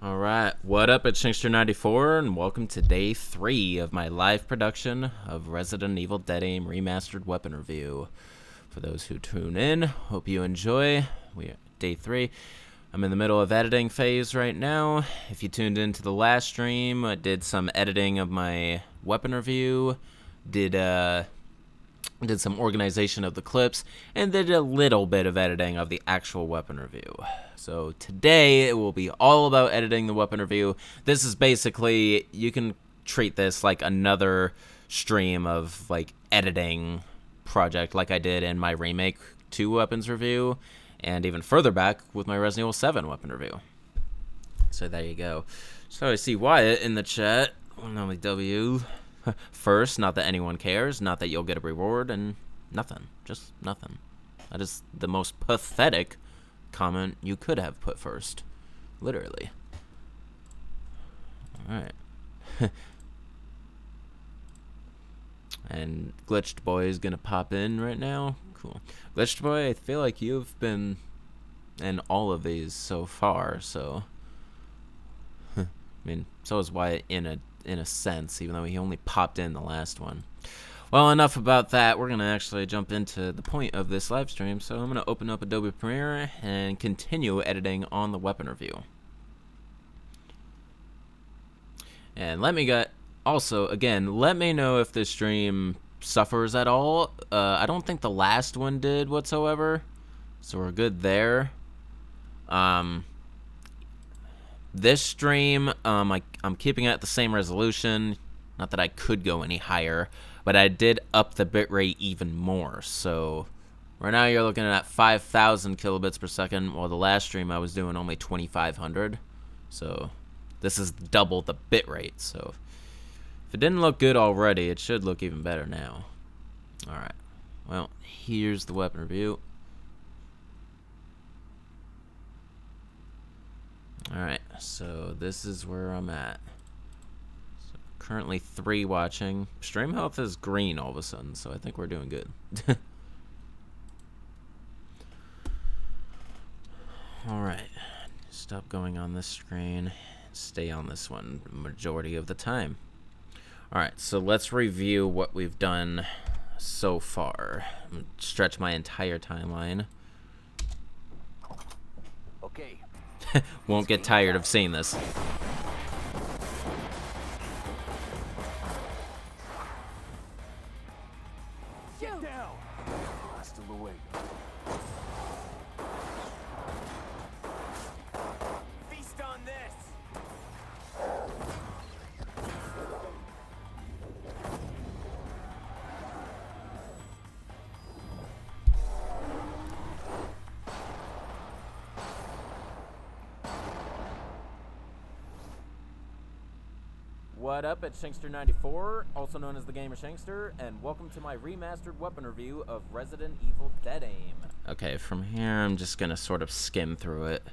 Alright, what up, it's Shankster94, and welcome to day 3 of my live production of Resident Evil Dead Aim Remastered Weapon Review. For those who tune in, hope you enjoy. We are day 3. I'm in the middle of editing phase right now. If you tuned into the last stream, I did some editing of my weapon review, did some organization of the clips, and did a little bit of editing of the actual weapon review. So today it will be all about editing the weapon review. This is basically, you can treat this like another stream of like editing project like I did in my Remake 2 weapons review, and even further back with my Resident Evil 7 weapon review. So there you go. So I see Wyatt in the chat. Only W. First, not that anyone cares, not that you'll get a reward, and nothing. Just nothing. That is the most pathetic comment you could have put first. Literally. Alright. And Glitched Boy is gonna pop in right now. Cool. Glitched Boy, I feel like you've been in all of these so far, so I mean, so is Wyatt in a sense, even though he only popped in the last one. Well, enough about that. We're gonna actually jump into the point of this live stream. So I'm gonna open up Adobe Premiere and continue editing on the weapon review. And let me let me know if this stream suffers at all. I don't think the last one did whatsoever, so we're good there. This stream, I'm keeping it at the same resolution. Not that I could go any higher, but I did up the bitrate even more. So right now you're looking at 5,000 kilobits per second, while the last stream I was doing only 2,500. So this is double the bitrate. So if it didn't look good already, it should look even better now. Alright, well, here's the weapon review. Alright, so this is where I'm at. So currently 3 watching. Stream health is green all of a sudden, so I think we're doing good. Alright, stop going on this screen. Stay on this one majority of the time. Alright, so let's review what we've done so far. I'm gonna stretch my entire timeline. Okay. Won't get tired of seeing this. Get down. Hostile away. Feast on this. What up, it's Shankster94, also known as THEGAMERSHANKSTER, and welcome to my remastered weapon review of Resident Evil Dead Aim. Okay, from here I'm just gonna sort of skim through it.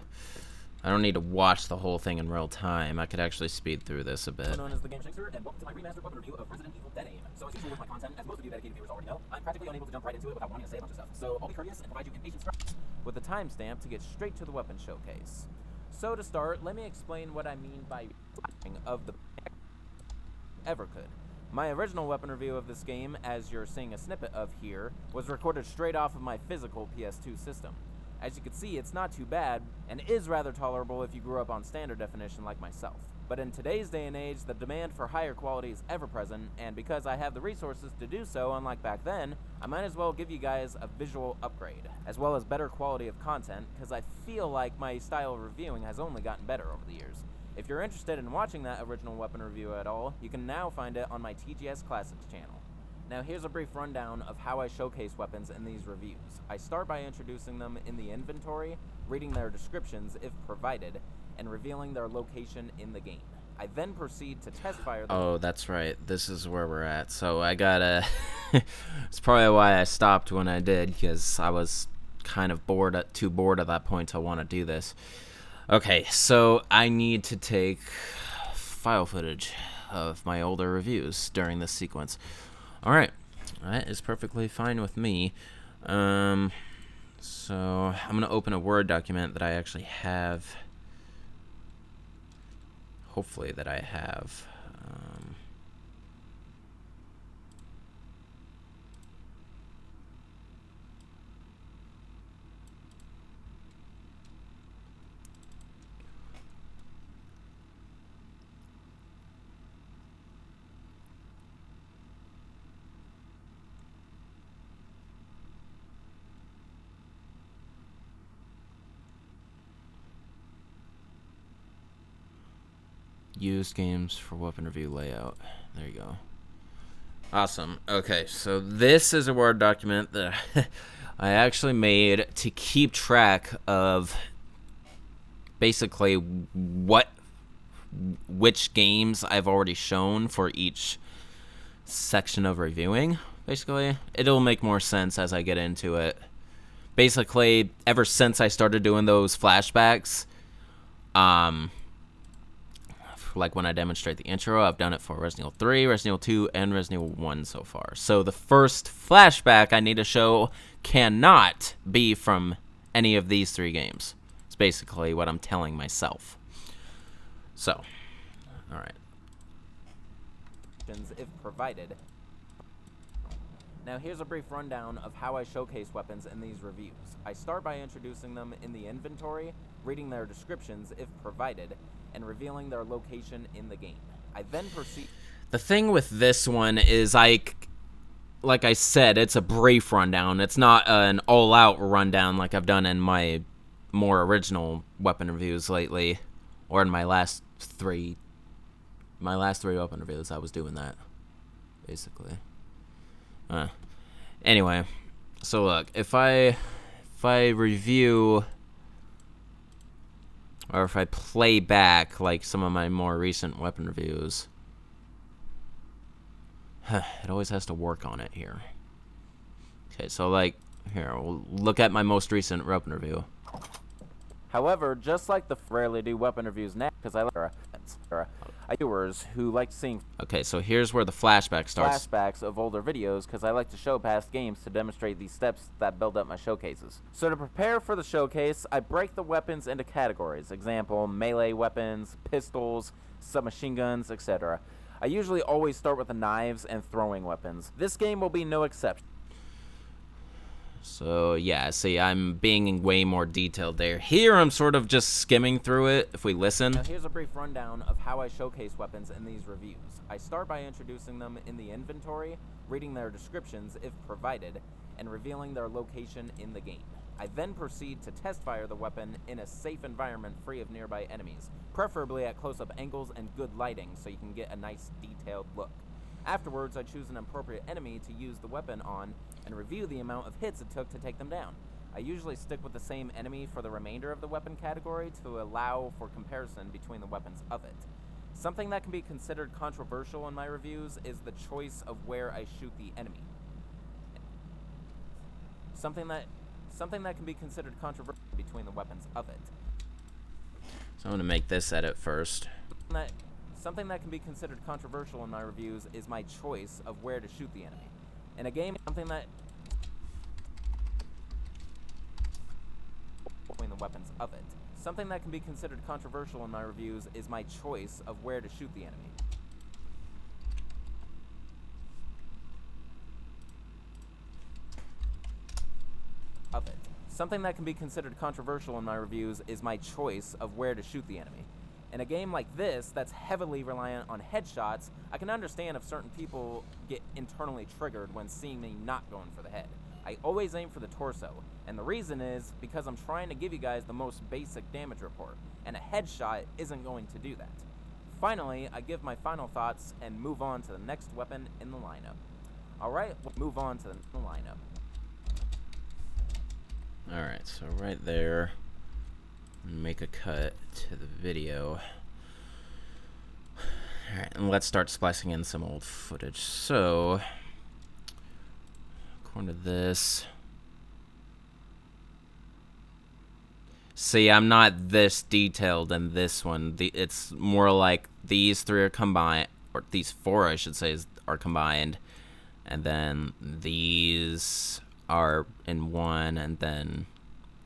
I don't need to watch the whole thing in real time. I could actually speed through this a bit. Also known as THEGAMERSHANKSTER, and welcome to my remastered weapon review of Resident Evil Dead Aim. So as usual with my content, as most of you dedicated viewers already know, I'm practically unable to jump right into it without wanting to say a bunch of stuff. So I'll be courteous and provide you impatient instructions With a timestamp to get straight to the weapon showcase. So to start, let me explain what I mean by of the ever could. My original weapon review of this game, as you're seeing a snippet of here, was recorded straight off of my physical PS2 system. As you can see, it's not too bad, and is rather tolerable if you grew up on standard definition like myself. But in today's day and age, the demand for higher quality is ever present, and because I have the resources to do so, unlike back then, I might as well give you guys a visual upgrade, as well as better quality of content, because I feel like my style of reviewing has only gotten better over the years. If you're interested in watching that original weapon review at all, you can now find it on my TGS Classics channel. Now here's a brief rundown of how I showcase weapons in these reviews. I start by introducing them in the inventory, reading their descriptions if provided, and revealing their location in the game. I then proceed to test fire them. Oh, that's right. This is where we're at. So I gotta... It's probably why I stopped when I did, because I was kind of too bored at that point to want to do this. Okay, so I need to take file footage of my older reviews during this sequence. Alright, that is perfectly fine with me. So I'm going to open a Word document that I actually have hopefully that I have. Used games for weapon review layout. There you go. Awesome. Okay, so this is a Word document that I actually made to keep track of basically which games I've already shown for each section of reviewing. Basically, it'll make more sense as I get into it. Basically, ever since I started doing those flashbacks, like when I demonstrate the intro, I've done it for Resident Evil 3, Resident Evil 2, and Resident Evil 1 so far. So the first flashback I need to show cannot be from any of these 3 games. It's basically what I'm telling myself. So, alright. If provided. Now here's a brief rundown of how I showcase weapons in these reviews. I start by introducing them in the inventory, reading their descriptions if provided, and revealing their location in the game. I then proceed. The thing with this one is, like I said, it's a brief rundown. It's not an all-out rundown like I've done in my more original weapon reviews lately, or in my last 3 weapon reviews. I was doing that, basically. Anyway, so look, if I review, or if I play back like some of my more recent weapon reviews, it always has to work on it here. Okay, so like here, we'll look at my most recent weapon review. However, just like the rarely do weapon reviews now, because I like viewers who like seeing Okay, so here's where the flashback starts. flashbacks of older videos, because I like to show past games to demonstrate these steps that build up my showcases. So to prepare for the showcase, I break the weapons into categories. Example, melee weapons, pistols, submachine guns, etc. I usually always start with the knives and throwing weapons. This game will be no exception. So yeah, see, I'm being way more detailed there. Here, I'm sort of just skimming through it, if we listen. Now here's a brief rundown of how I showcase weapons in these reviews. I start by introducing them in the inventory, reading their descriptions if provided, and revealing their location in the game. I then proceed to test fire the weapon in a safe environment free of nearby enemies, preferably at close-up angles and good lighting so you can get a nice detailed look. Afterwards, I choose an appropriate enemy to use the weapon on and review the amount of hits it took to take them down. I usually stick with the same enemy for the remainder of the weapon category to allow for comparison between the weapons of it. Something that can be considered controversial in my reviews is the choice of where I shoot the enemy. Something that can be considered controversial between the weapons of it. So I'm going to make this edit first. Something that can be considered controversial in my reviews is my choice of where to shoot the enemy. In a game, something that between the weapons of it. Something that can be considered controversial in my reviews is my choice of where to shoot the enemy. Of it. Something that can be considered controversial in my reviews is my choice of where to shoot the enemy. In a game like this, that's heavily reliant on headshots, I can understand if certain people get internally triggered when seeing me not going for the head. I always aim for the torso, and the reason is because I'm trying to give you guys the most basic damage report, and a headshot isn't going to do that. Finally, I give my final thoughts and move on to the next weapon in the lineup. Alright, we'll move on to the lineup. Alright, so right there, make a cut to the video. Alright, and let's start splicing in some old footage. So, according to this, see, I'm not this detailed in this one. It's more like these 3 are combined, or these 4, I should say, are combined, and then these are in one, and then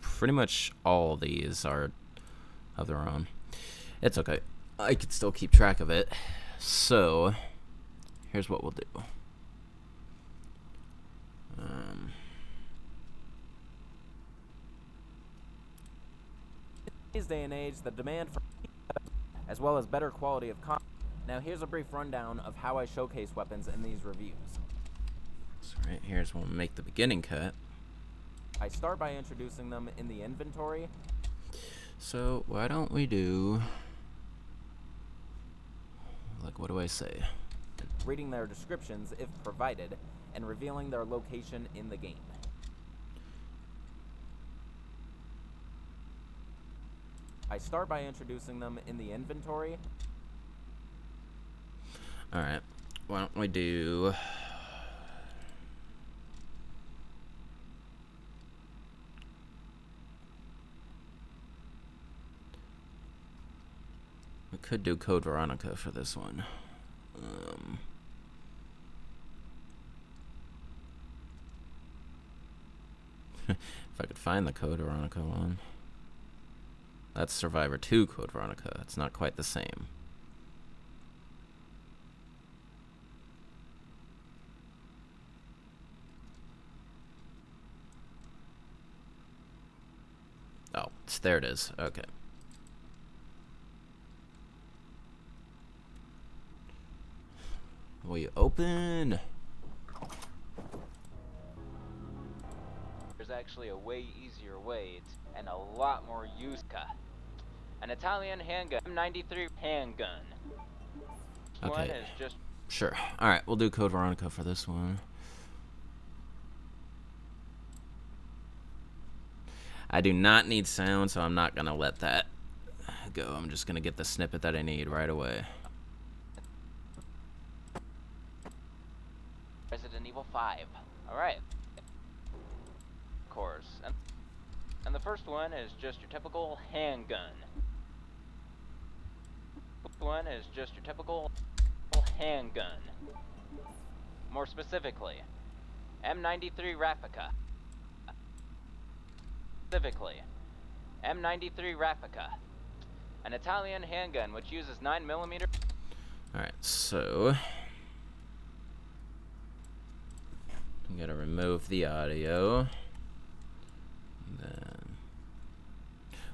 pretty much all these are of their own. It's okay. I could still keep track of it. So, here's what we'll do. In today's day and age, the demand for as well as better quality of content. Now here's a brief rundown of how I showcase weapons in these reviews. So right here's when we make the beginning cut. I start by introducing them in the inventory. So why don't we do, like, what do I say? Reading their descriptions if provided, and revealing their location in the game. I start by introducing them in the inventory. Alright, why don't we do... We could do Code Veronica for this one. If I could find the Code Veronica one. That's Survivor 2 Code Veronica. It's not quite the same. Oh, there it is. Okay. Will you open? There's actually a way easier way and a lot more use. An Italian handgun, M93 handgun. This one is just... Sure. Alright, we'll do Code Veronica for this one. I do not need sound, so I'm not going to let that go. I'm just going to get the snippet that I need right away. Resident Evil 5. Alright. Of course. And the first one is just your typical handgun. One is just your typical handgun. More specifically, M93 Replica. Specifically, M93 Replica. An Italian handgun which uses 9mm. Alright, so... I'm going to remove the audio. And then...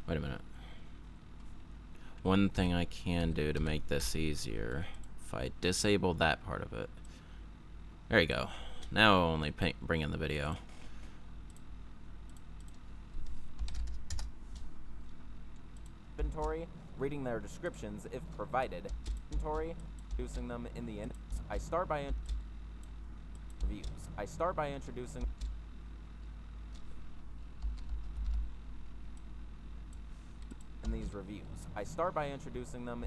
Wait a minute. One thing I can do to make this easier, if I disable that part of it. There you go. Now I'll only bring in the video. Inventory, reading their descriptions if provided. Inventory, introducing them in the end. I start by reviews. I start by introducing in these reviews. I start by introducing them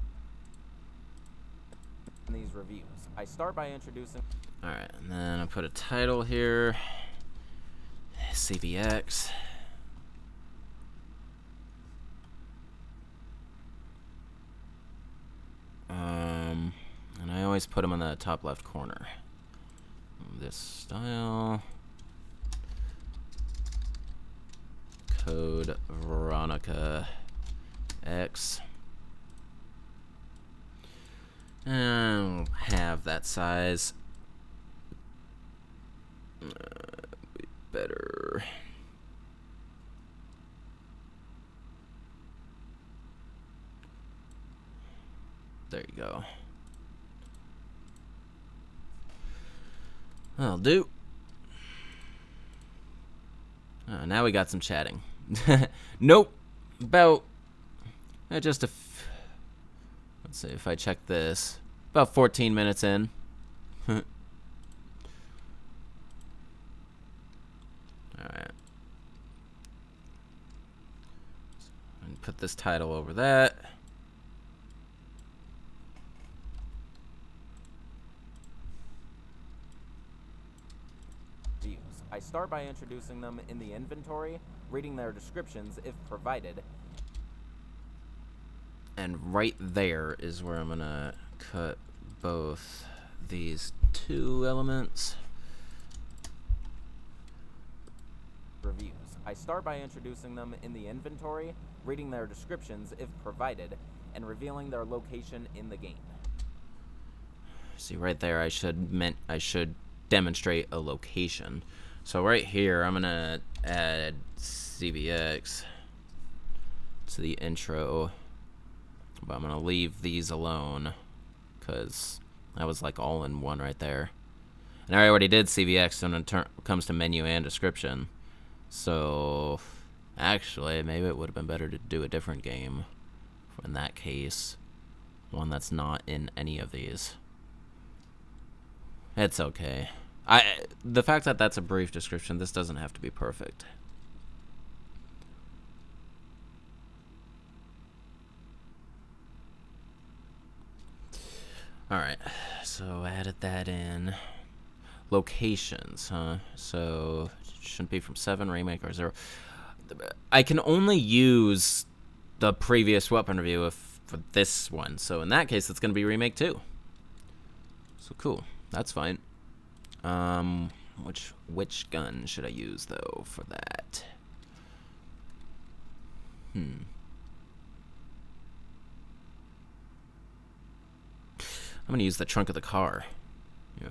in these reviews. I start by introducing... Alright, and then I put a title here. CVX. And I always put them in the top left corner. This style. Code Veronica X. And have that size. Better. There you go. That'll do. Now we got some chatting. Nope. About let's see if I check this. About 14 minutes in. Alright. And put this title over that. I start by introducing them in the inventory, reading their descriptions if provided. And right there is where I'm gonna cut both these two elements. Reviews. I I start by introducing them in the inventory, reading their descriptions if provided, and revealing their location in the game. See, right there, I should demonstrate a location. So right here, I'm gonna add CVX to the intro, but I'm gonna leave these alone because that was like all in one right there. And I already did CVX when it comes to menu and description. So actually, maybe it would have been better to do a different game in that case, one that's not in any of these. It's okay. The fact that that's a brief description, this doesn't have to be perfect. Alright, so added that in. Locations, huh? So it shouldn't be from 7, remake, or 0. I can only use the previous weapon review for this one, so in that case, it's going to be remake 2. So cool, that's fine. Which gun should I use though for that? I'm gonna use the trunk of the car. Yeah.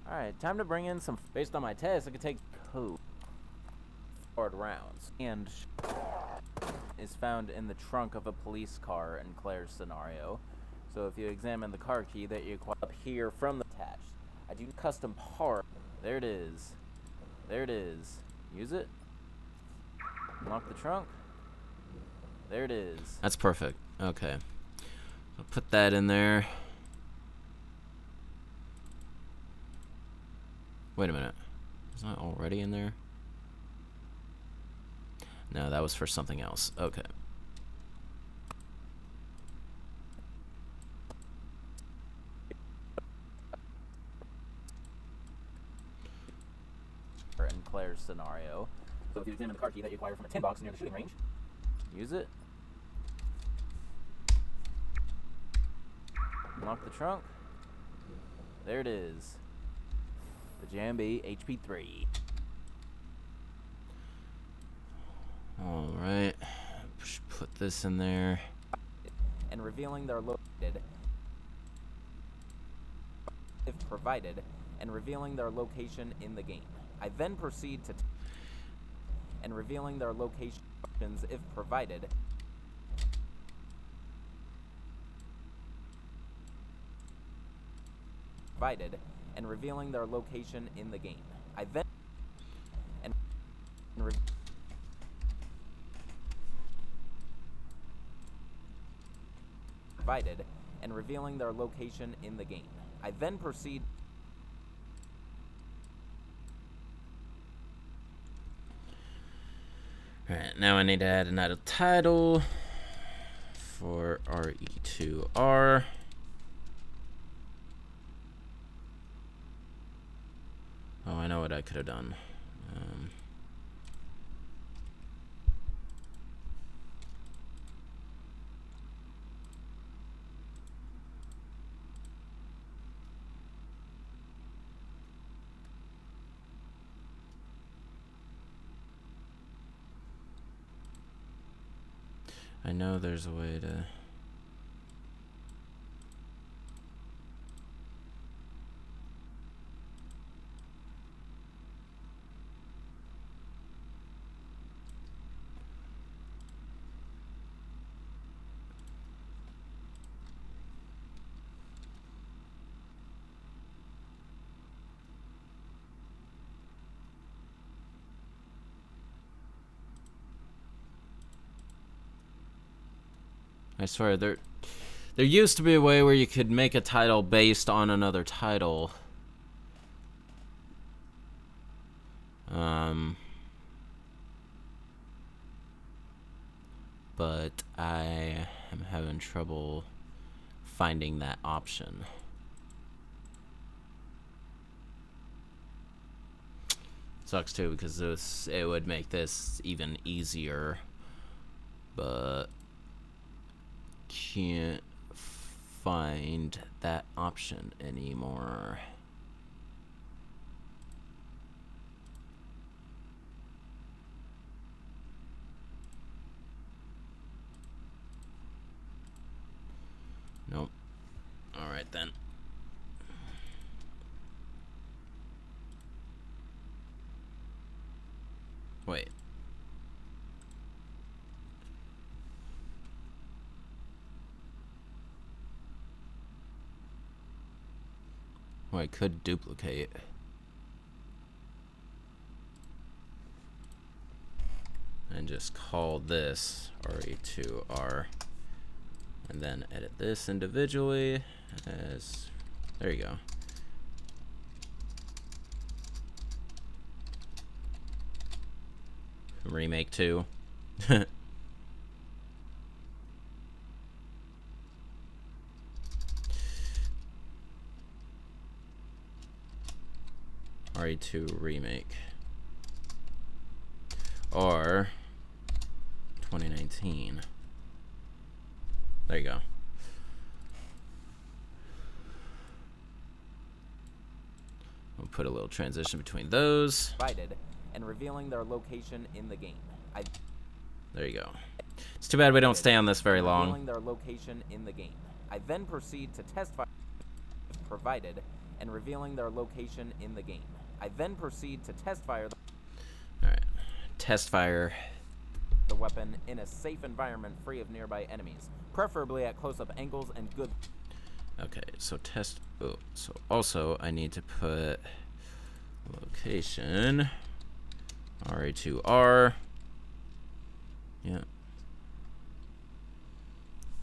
Alright, time to bring in some. Based on my test, I could take code forward rounds. And is found in the trunk of a police car in Claire's scenario. So if you examine the car key that you acquired up here from the attached, I do custom part. There it is. There it is. Use it. Unlock the trunk. There it is. That's perfect. Okay. I'll put that in there. Wait a minute. Is that already in there? No, that was for something else. Okay. In Claire's scenario. So if you examine the car key that you acquired from a tin box near the shooting range, use it. Unlock the trunk. There it is. The Jambi HP3. Alright. Put this in there. And revealing their located, if provided, and revealing their location in the game. I then proceed to and revealing their locations if provided. And revealing their location in the game. I then provided and revealing their location in the game. I then proceed. Alright, now I need to add another title for RE2R. Oh, I know what I could have done. I know there's a way to... I swear, there used to be a way where you could make a title based on another title. But I am having trouble finding that option. Sucks too, because it would make this even easier, but can't find that option anymore. Alright then. Wait. Well, I could duplicate. And just call this RE2R. And then edit this individually as, there you go. Remake 2. RE2 remake. Or 2019. There you go. We'll put a little transition between those. And revealing their location in the game. There you go. It's too bad we don't stay on this very long. Revealing their location in the game. I then proceed to test fire if provided, and revealing their location in the game. I then proceed to test fire Alright. Test fire the weapon in a safe environment free of nearby enemies, preferably at close-up angles and good. Okay, so test. Oh, so also I need to put location RE2R. Yeah.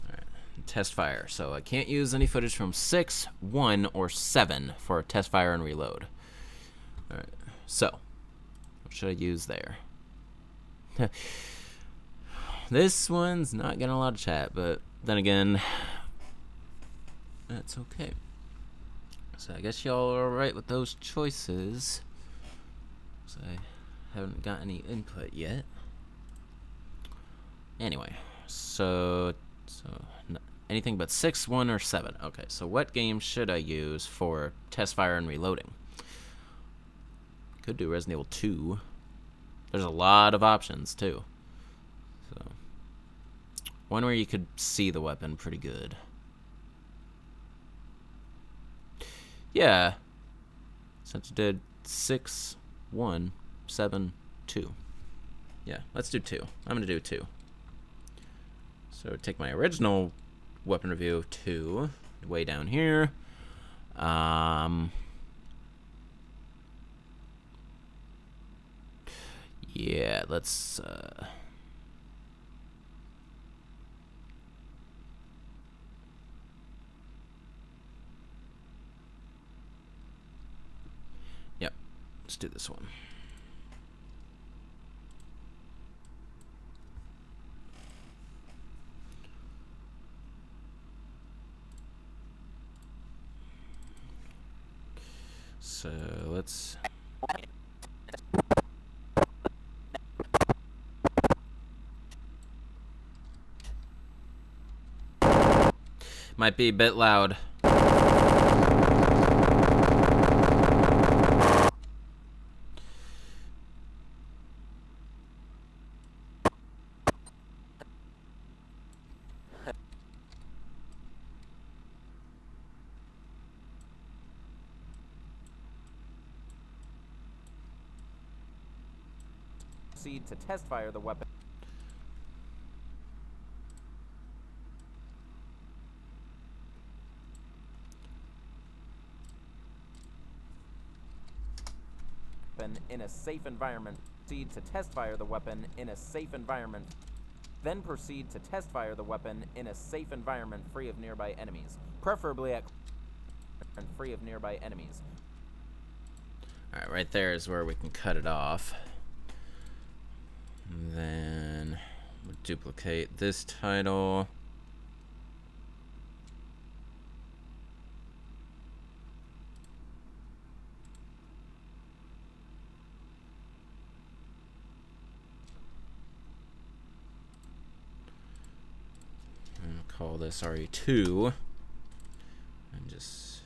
Alright. Test fire. So I can't use any footage from 6, 1, or 7 for test fire and reload. Alright. So what should I use there? This one's not getting a lot of chat, but then again, that's okay. So I guess y'all are alright with those choices. So I haven't got any input yet. Anyway, so anything but 6, 1, or 7. Okay, so what game should I use for test fire and reloading? Could do Resident Evil 2. There's a lot of options too. So one where you could see the weapon pretty good. Yeah. Since you did 6, 1, 7, 2. Yeah, let's do 2. I'm gonna do 2. So take my original weapon review of 2, way down here. Yeah, let's yep, let's do this one. So let's might be a bit loud. Proceed to test fire the weapon. In a safe environment. Proceed to test fire the weapon in a safe environment. Then proceed to test fire the weapon in a safe environment free of nearby enemies, preferably at and free of nearby enemies. All right, right there is where we can cut it off. And then we'll duplicate this title. And call this RE2. And just,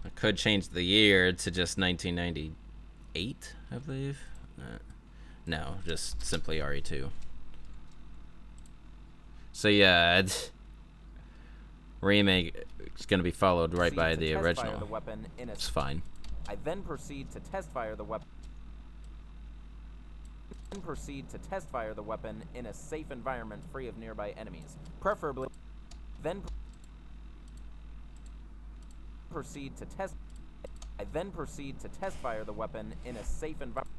I could change the year to just 1998, I believe. No, just simply RE2. So yeah, remake is going to be followed right by the original. The weapon in a It's fine. I then proceed to test fire the weapon. In a safe environment free of nearby enemies, preferably. Then proceed to test. I then proceed to test fire the weapon in a safe environment.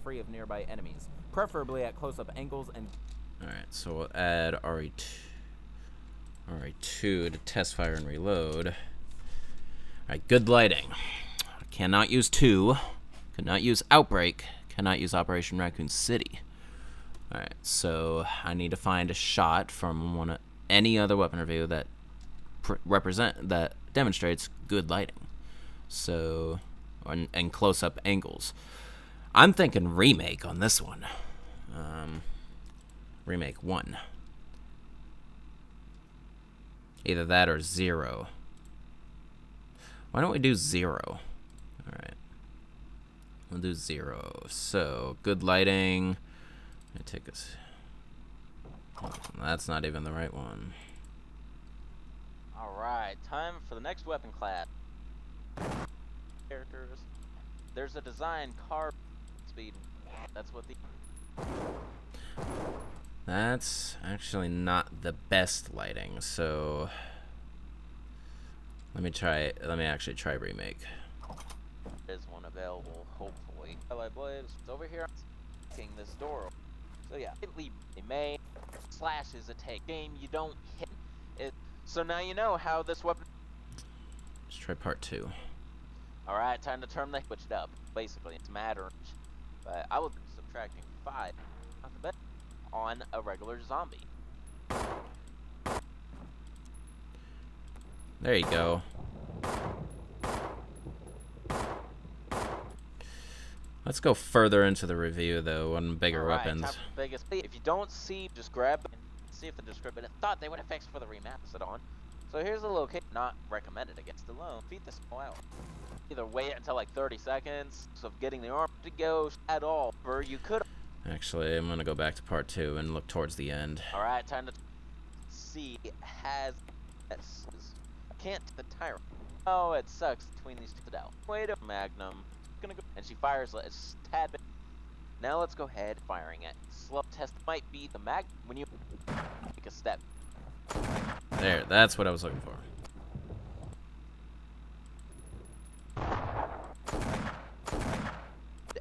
Free of nearby enemies, preferably at close-up angles and. All right, so we'll add RE2 to test fire and reload. All right, good lighting. Cannot use 2. Cannot use Outbreak. Cannot use Operation Raccoon City. All right, so I need to find a shot from any other weapon review that demonstrates good lighting. So, and close-up angles. I'm thinking remake on this one. Remake 1. Either that or 0. Why don't we do 0? All right. We'll do 0. So, good lighting. Let me take this. Oh, that's not even the right one. Alright, time for the next weapon class. Characters. There's a design car speed. That's what the. That's actually not the best lighting, so let me actually try remake. There's one available, hopefully. Hello, boys. It's over here. Taking this door. So yeah, they may slash is a take game you don't hit it. So now you know how this weapon. Let's try part 2. All right, time to turn the switched up. Basically, it's matter, but I will be subtracting 5 off the bet on a regular zombie. There you go. Let's go further into the review, though, on bigger weapons. Time for the biggest. If you don't see, just grab and see if the description. I thought they would have fixed for the remastered on. So here's the location. Not recommended against alone. Feed this out. Either wait until like 30 seconds of getting the arm to go at all, or you could. Actually, I'm gonna go back to part 2 and look towards the end. All right, time to see. Has can't the tyrant. Oh, it sucks between these two. Wait a Magnum. Gonna go and she fires a tad bit. Now let's go ahead firing it. Slow test might be the mag when you take a step. There, that's what I was looking for.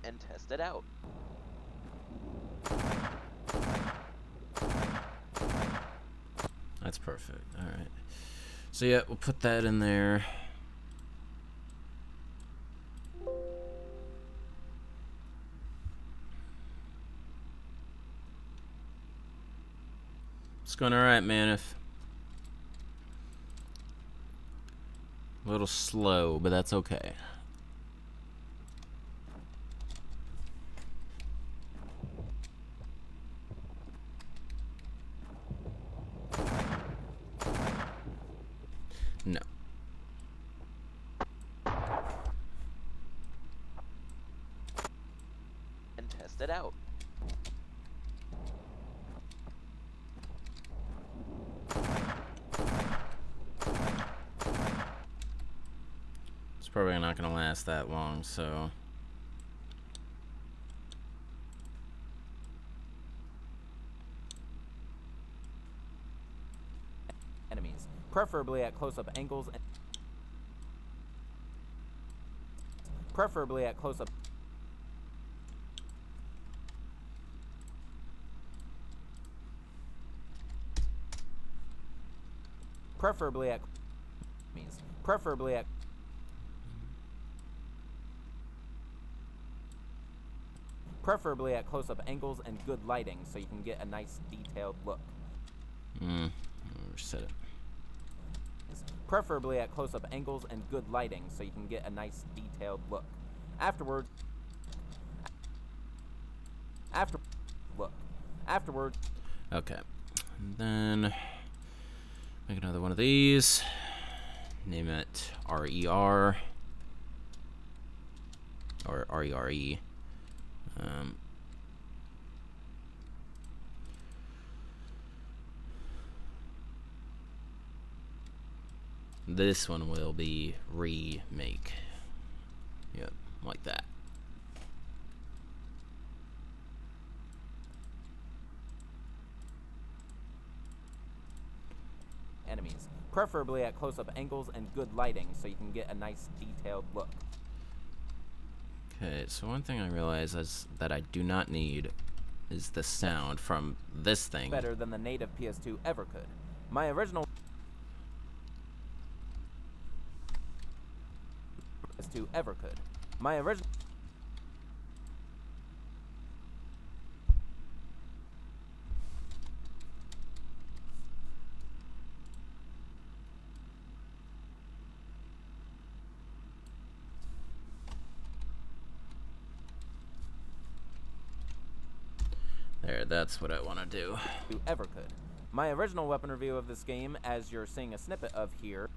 And test it out. That's perfect. All right. So yeah, we'll put that in there. It's going all right, man. If a little slow, but that's okay. No. And test it out. It's probably not going to last that long, so. Enemies, preferably at close-up angles and preferably at close-up preferably at enemies, preferably at close-up angles and good lighting so you can get a nice detailed look. Reset it. Preferably at close-up angles and good lighting so you can get a nice detailed look. Afterwards, Okay. And then make another one of these. Name it RER. Or RERE. This one will be remake. Yep, like that. Enemies, preferably at close-up angles and good lighting so you can get a nice detailed look. Okay, so one thing I realize is that I do not need is the sound from this thing. Better than the native PS2 ever could. My original PS2 ever could. My original There, that's what I want to do. ever could. My original weapon review of this game, as you're seeing a snippet of here,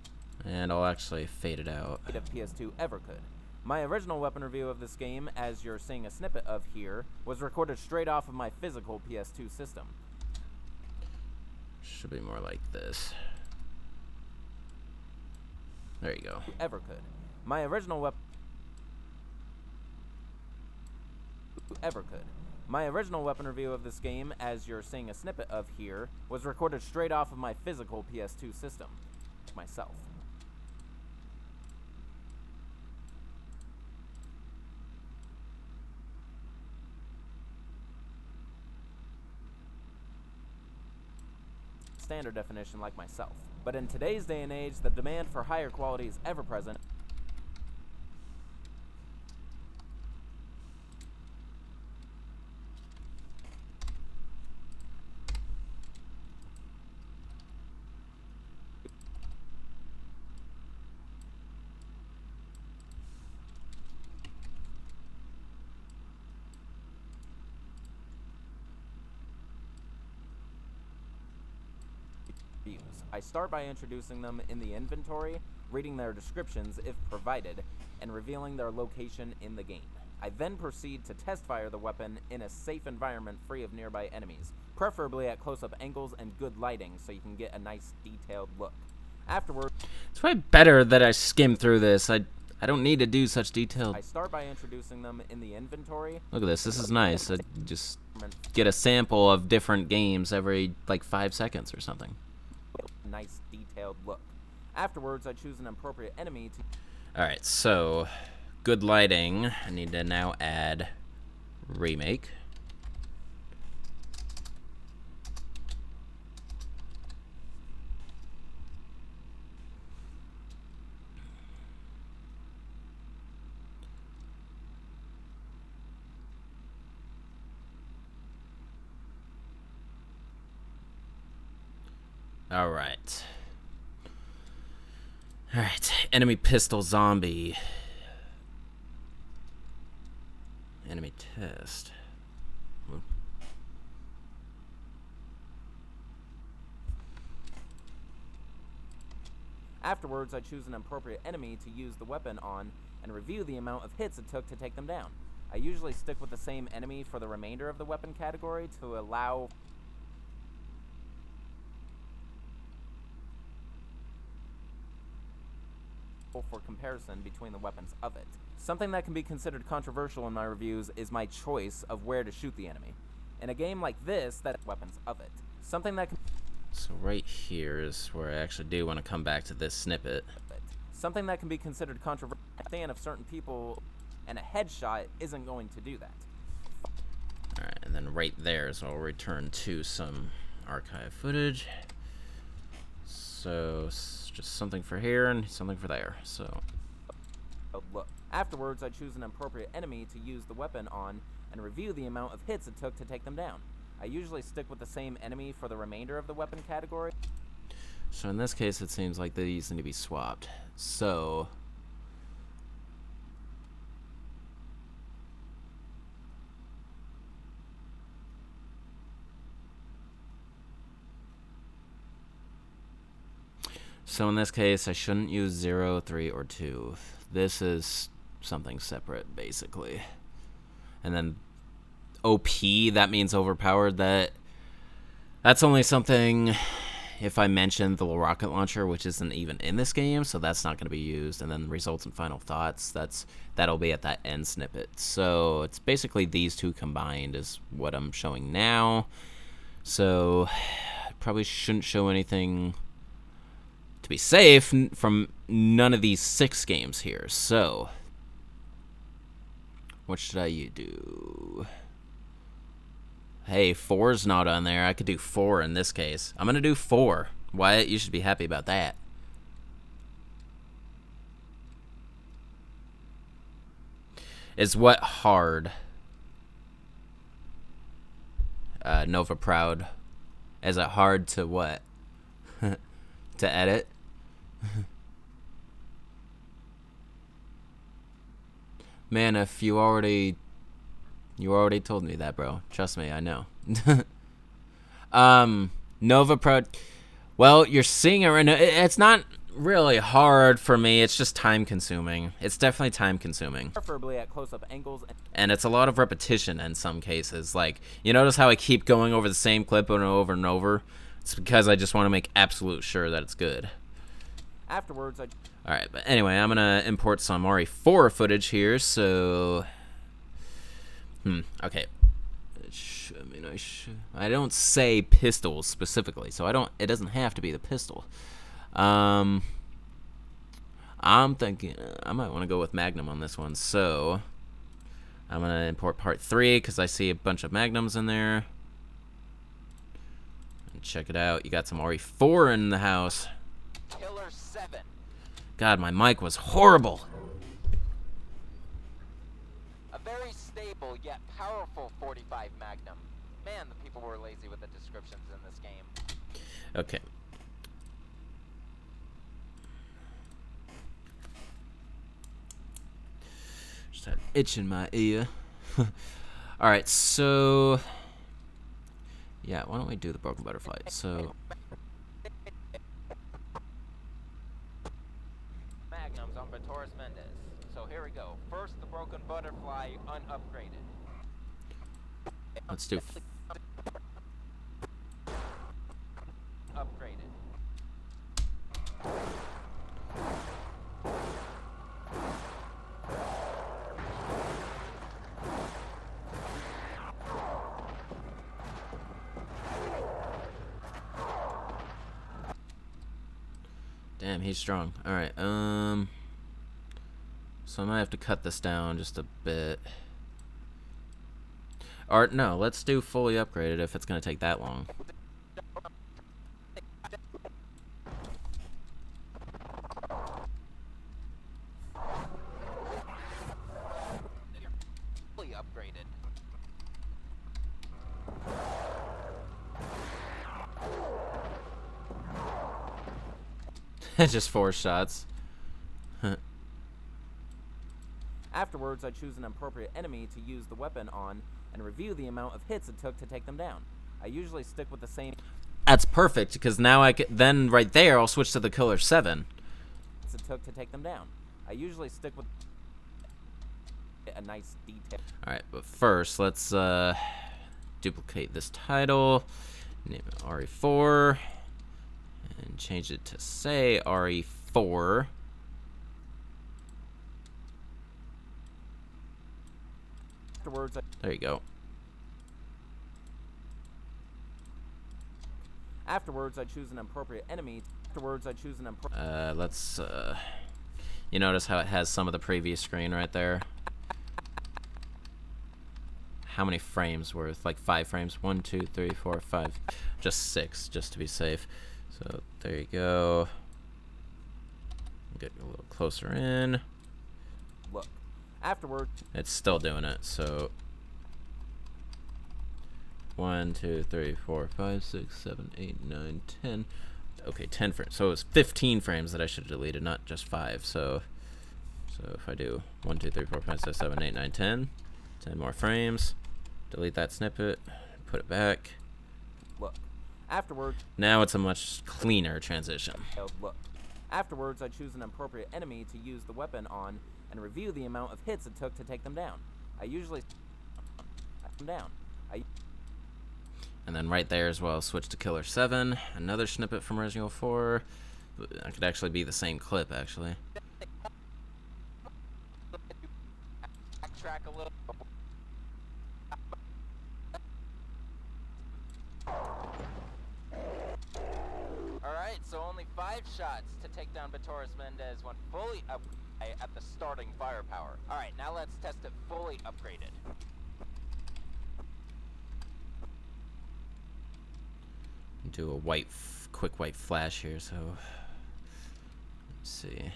And I'll actually fade it out. native PS2 ever could. My original weapon review of this game, as you're seeing a snippet of here, was recorded straight off of my physical PS2 system. Should be more like this. There you go. Ever could. My original weapon ever could. My original weapon review of this game, as you're seeing a snippet of here, was recorded straight off of my physical PS2 system. Myself. Standard definition like myself. But in today's day and age, the demand for higher quality is ever present. I start by introducing them in the inventory, reading their descriptions if provided, and revealing their location in the game. I then proceed to test fire the weapon in a safe environment free of nearby enemies, preferably at close-up angles and good lighting so you can get a nice detailed look. Afterward, It's probably better that I skim through this. I don't need to do such detailed. I start by introducing them in the inventory. Look at this. This is nice. I just get a sample of different games every like 5 seconds or something. Nice detailed look. Afterwards, I choose an appropriate enemy to Alright, so good lighting. I need to now add remake. Alright. Alright, enemy pistol zombie. Enemy test. Afterwards, I choose an appropriate enemy to use the weapon on and review the amount of hits it took to take them down. I usually stick with the same enemy for the remainder of the weapon category to allow for comparison between the weapons of it. Something that can be considered controversial in my reviews is my choice of where to shoot the enemy. In a game like this, that weapons of it. Something that can So right here is where I actually do want to come back to this snippet. Something that can be considered controversial stand of certain people, and a headshot isn't going to do that. Alright, and then right there is I'll return to some archive footage. So just something for here and something for there. So Look. Afterwards, I choose an appropriate enemy to use the weapon on and review the amount of hits it took to take them down. I usually stick with the same enemy for the remainder of the weapon category. So in this case, it seems like these need to be swapped. So in this case, I shouldn't use 0, 3, or 2. This is something separate, basically. And then OP, that means overpowered. That's only something if I mentioned the little rocket launcher, which isn't even in this game, so that's not going to be used. And then the results and final thoughts, that'll be at that end snippet. So it's basically these two combined is what I'm showing now. So I probably shouldn't show anything, to be safe, from none of these 6 games here. So what should I do? Hey, 4's not on there. I could do 4 in this case. I'm going to do 4. Wyatt, you should be happy about that. Is what hard? Nova Proud. Is it hard to what? To edit? Man, if you already told me that, bro. Trust me, I know. Nova Pro. Well, you're seeing it right now. It's not really hard for me. It's just time consuming. It's definitely time consuming. Preferably at close-up angles. And it's a lot of repetition in some cases. Like, you notice how I keep going over the same clip over and over? It's because I just want to make absolute sure that it's good. Afterwards, Alright, but anyway, I'm going to import some RE4 footage here, so... okay. I don't say pistols specifically, so it doesn't have to be the pistol. I'm thinking I might want to go with Magnum on this one, so I'm going to import part 3 because I see a bunch of Magnums in there. And check it out. You got some RE4 in the house. Killer 7. God, my mic was horrible. A very stable yet powerful 45 Magnum. Man, the people were lazy with the descriptions in this game. Okay. Just had an itch in my ear. Alright, so... yeah, why don't we do the Broken Butterfly? So... Magnums on Torres Mendez. So here we go. First, the Broken Butterfly unupgraded. let's do... Upgraded. Damn, he's strong. Alright, so I might have to cut this down just a bit. Or, no, let's do fully upgraded if it's going to take that long. Fully upgraded. Just 4 shots. Afterwards, I choose an appropriate enemy to use the weapon on and review the amount of hits it took to take them down. I usually stick with the same... That's perfect, because now I can... then right there, I'll switch to the Killer 7. ...it took to take them down. I usually stick with a nice detail. Alright, but first, let's duplicate this title, name it RE4, and change it to, say, RE4. Afterwards, There you go. Afterwards, I choose an appropriate enemy. Afterwards, I choose an appropriate... Let's, you notice how it has some of the previous screen right there? How many frames worth? Like 5 frames? 1, 2, 3, 4, 5. Just 6, just to be safe. So, there you go. Get a little closer in. Look. Afterward, It's still doing it, so... 1, 2, 3, 4, 5, 6, 7, 8, 9, 10. Okay, 10 frames. So it was 15 frames that I should have deleted, not just 5. So if I do 1, 2, 3, 4, 5, 6, 7, 8, 9, 10. 10 more frames. Delete that snippet. Put it back. look. Afterwards, Now it's a much cleaner transition. look. Afterwards, I choose an appropriate enemy to use the weapon on and review the amount of hits it took to take them down. I usually... them down. And then And right there as well, switch to Killer 7. Another snippet from Resident Evil 4. That could actually be the same clip, actually. Backtrack a little. Alright, so only 5 shots to take down Vitoris Mendez when fully up at the starting firepower. Alright, now let's test it fully upgraded. Do a quick white flash here, so let's see.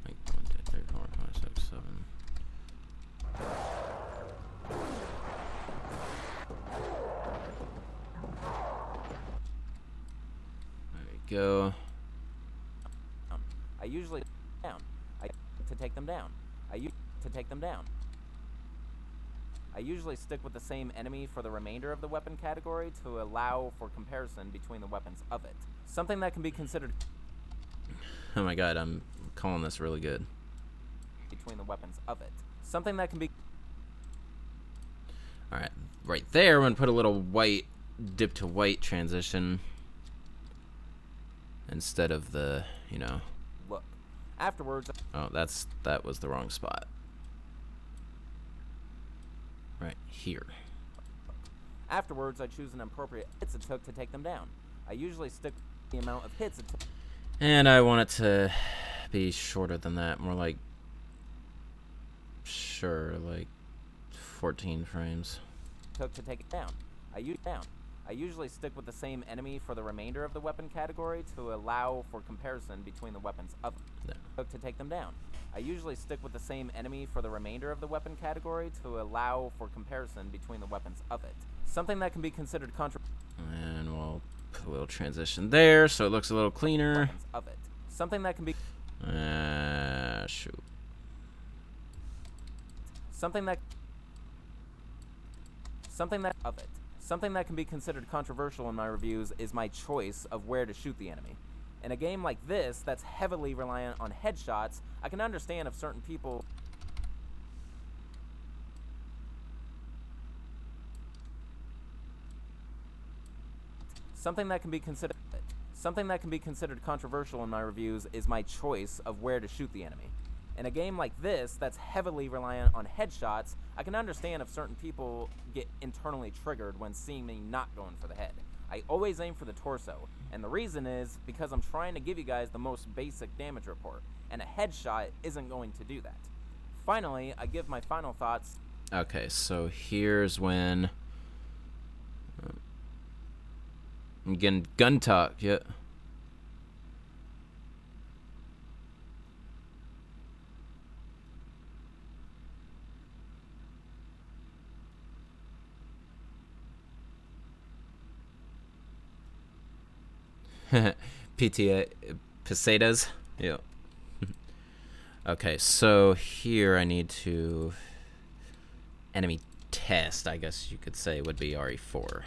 Like 1, 2, 3, 4, 5, 6, 7. There we go. I usually down. To take them down. To take them down. I usually stick with the same enemy for the remainder of the weapon category to allow for comparison between the weapons of it. Something that can be considered... Oh my god, I'm calling this really good. Between the weapons of it. Something that can be... Alright, right there, I'm going to put a little white, dip to white transition. Instead of the, you know... Look. Afterwards... Oh, that was the wrong spot. Right here. Afterwards, I choose an appropriate hits it took to take them down. I usually stick with the amount of hits it took. And I want it to be shorter than that, more like, sure, like 14 frames. Took to take it down. I usually stick with the same enemy for the remainder of the weapon category to allow for comparison between the weapons of it. No. Took to take them down. I usually stick with the same enemy for the remainder of the weapon category to allow for comparison between the weapons of it. Something that can be considered And we'll put a little transition there so it looks a little cleaner. weapons of it. Something that can be Shoot. Something that of it. Something that can be considered controversial in my reviews is my choice of where to shoot the enemy. In a game like this that's heavily reliant on headshots, I can understand if certain people Something that can be considered controversial in my reviews is my choice of where to shoot the enemy. In a game like this that's heavily reliant on headshots, I can understand if certain people get internally triggered when seeing me not going for the head. I always aim for the torso, and the reason is because I'm trying to give you guys the most basic damage report, and a headshot isn't going to do that. Finally, I give my final thoughts. Okay, so here's when I'm getting gun talk, yeah. PTA pesetas, yeah. Okay, so here I need to enemy test, I guess you could say, would be RE4.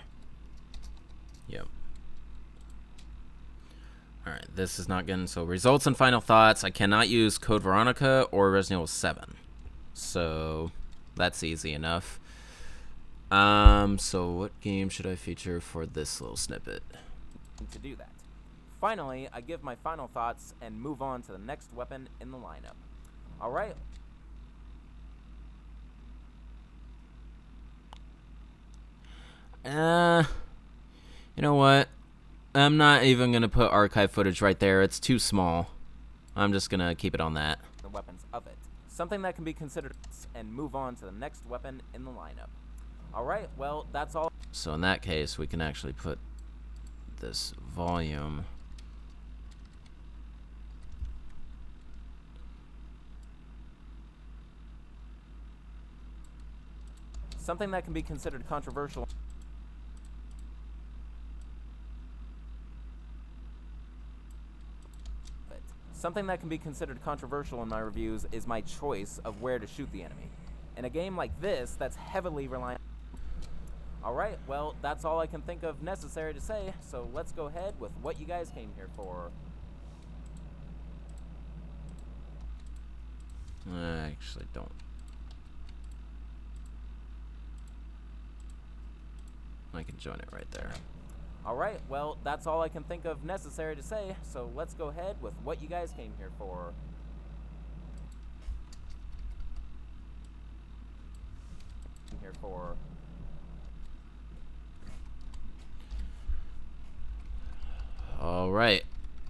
Yep. Alright, this is not good. So results and final thoughts. I cannot use Code Veronica or Resident Evil 7. So that's easy enough. So what game should I feature for this little snippet? To do that. Finally, I give my final thoughts and move on to the next weapon in the lineup. Alright. You know what? I'm not even going to put archive footage right there. It's too small. I'm just going to keep it on that. The weapons of it. Something that can be considered and move on to the next weapon in the lineup. Alright, well, that's all. So in that case, we can actually put this volume. Something that can be considered controversial. Something that can be considered controversial in my reviews is my choice of where to shoot the enemy. In a game like this that's heavily reliant. Alright, well, that's all I can think of necessary to say, so let's go ahead with what you guys came here for. I actually don't. I can join it right there. Alright, well, that's all I can think of necessary to say, so let's go ahead with what you guys came here for. Alright,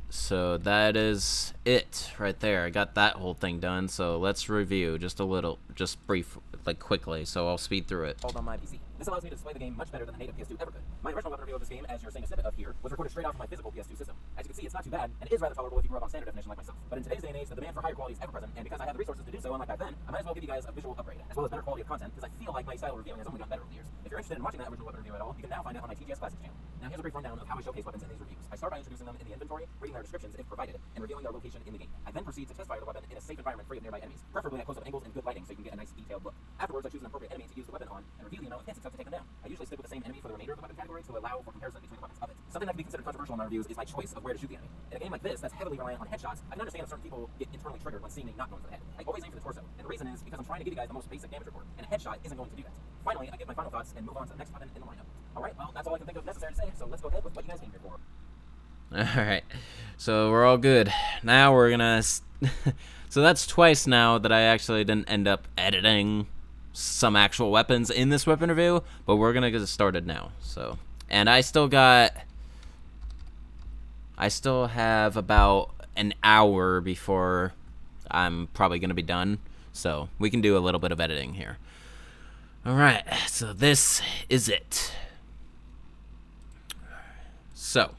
so that is it right there. I got that whole thing done, so let's review just a little, just brief, like quickly, so I'll speed through it. On my PC. This allows me to display the game much better than the native PS2 ever could. My original weapon review of this game, as you're seeing a snippet of here, was recorded straight off of my physical PS2 system. As you can see, it's not too bad, and it is rather tolerable if you grew up on standard definition like myself. But in today's day and age, the demand for higher quality is ever present, and because I have the resources to do so, unlike back then, I might as well give you guys a visual upgrade, as well as better quality of content, because I feel like my style of reviewing has only gotten better over the years. If you're interested in watching that original weapon review at all, you can now find it on my TGS Classics channel. Now here's a brief rundown of how I showcase weapons in these reviews. I start by introducing them in the inventory, reading their descriptions if provided, and revealing their location in the game. I then proceed to test fire the weapon in a safe environment free of nearby enemies, preferably at close-up angles and good lighting so you can get a nice detailed look. Afterwards, I choose an appropriate enemy to use the weapon on, and reveal the amount of hits it took to take them down. I usually stick with the same enemy for the remainder of the weapon category to allow for comparison between the weapons of it. Something that can be considered controversial in my reviews is my choice of where to shoot the enemy. In a game like this, that's heavily reliant on headshots, I can understand if certain people get internally triggered when seeing me not going for the head. I always aim for the torso, and the reason is because I'm trying to give you guys the most basic damage report, and a headshot isn't going to do that. Finally, I give my final thoughts and move on to the next weapon in the lineup. Alright, well, that's all I can think of necessary to say, so let's go ahead with what you guys came here for. Alright, so we're all good. Now we're gonna... so that's twice now that I actually didn't end up editing some actual weapons in this weapon review, but we're gonna get started now, so... And I still have about an hour before I'm probably gonna be done, so we can do a little bit of editing here. Alright, so this is it. So,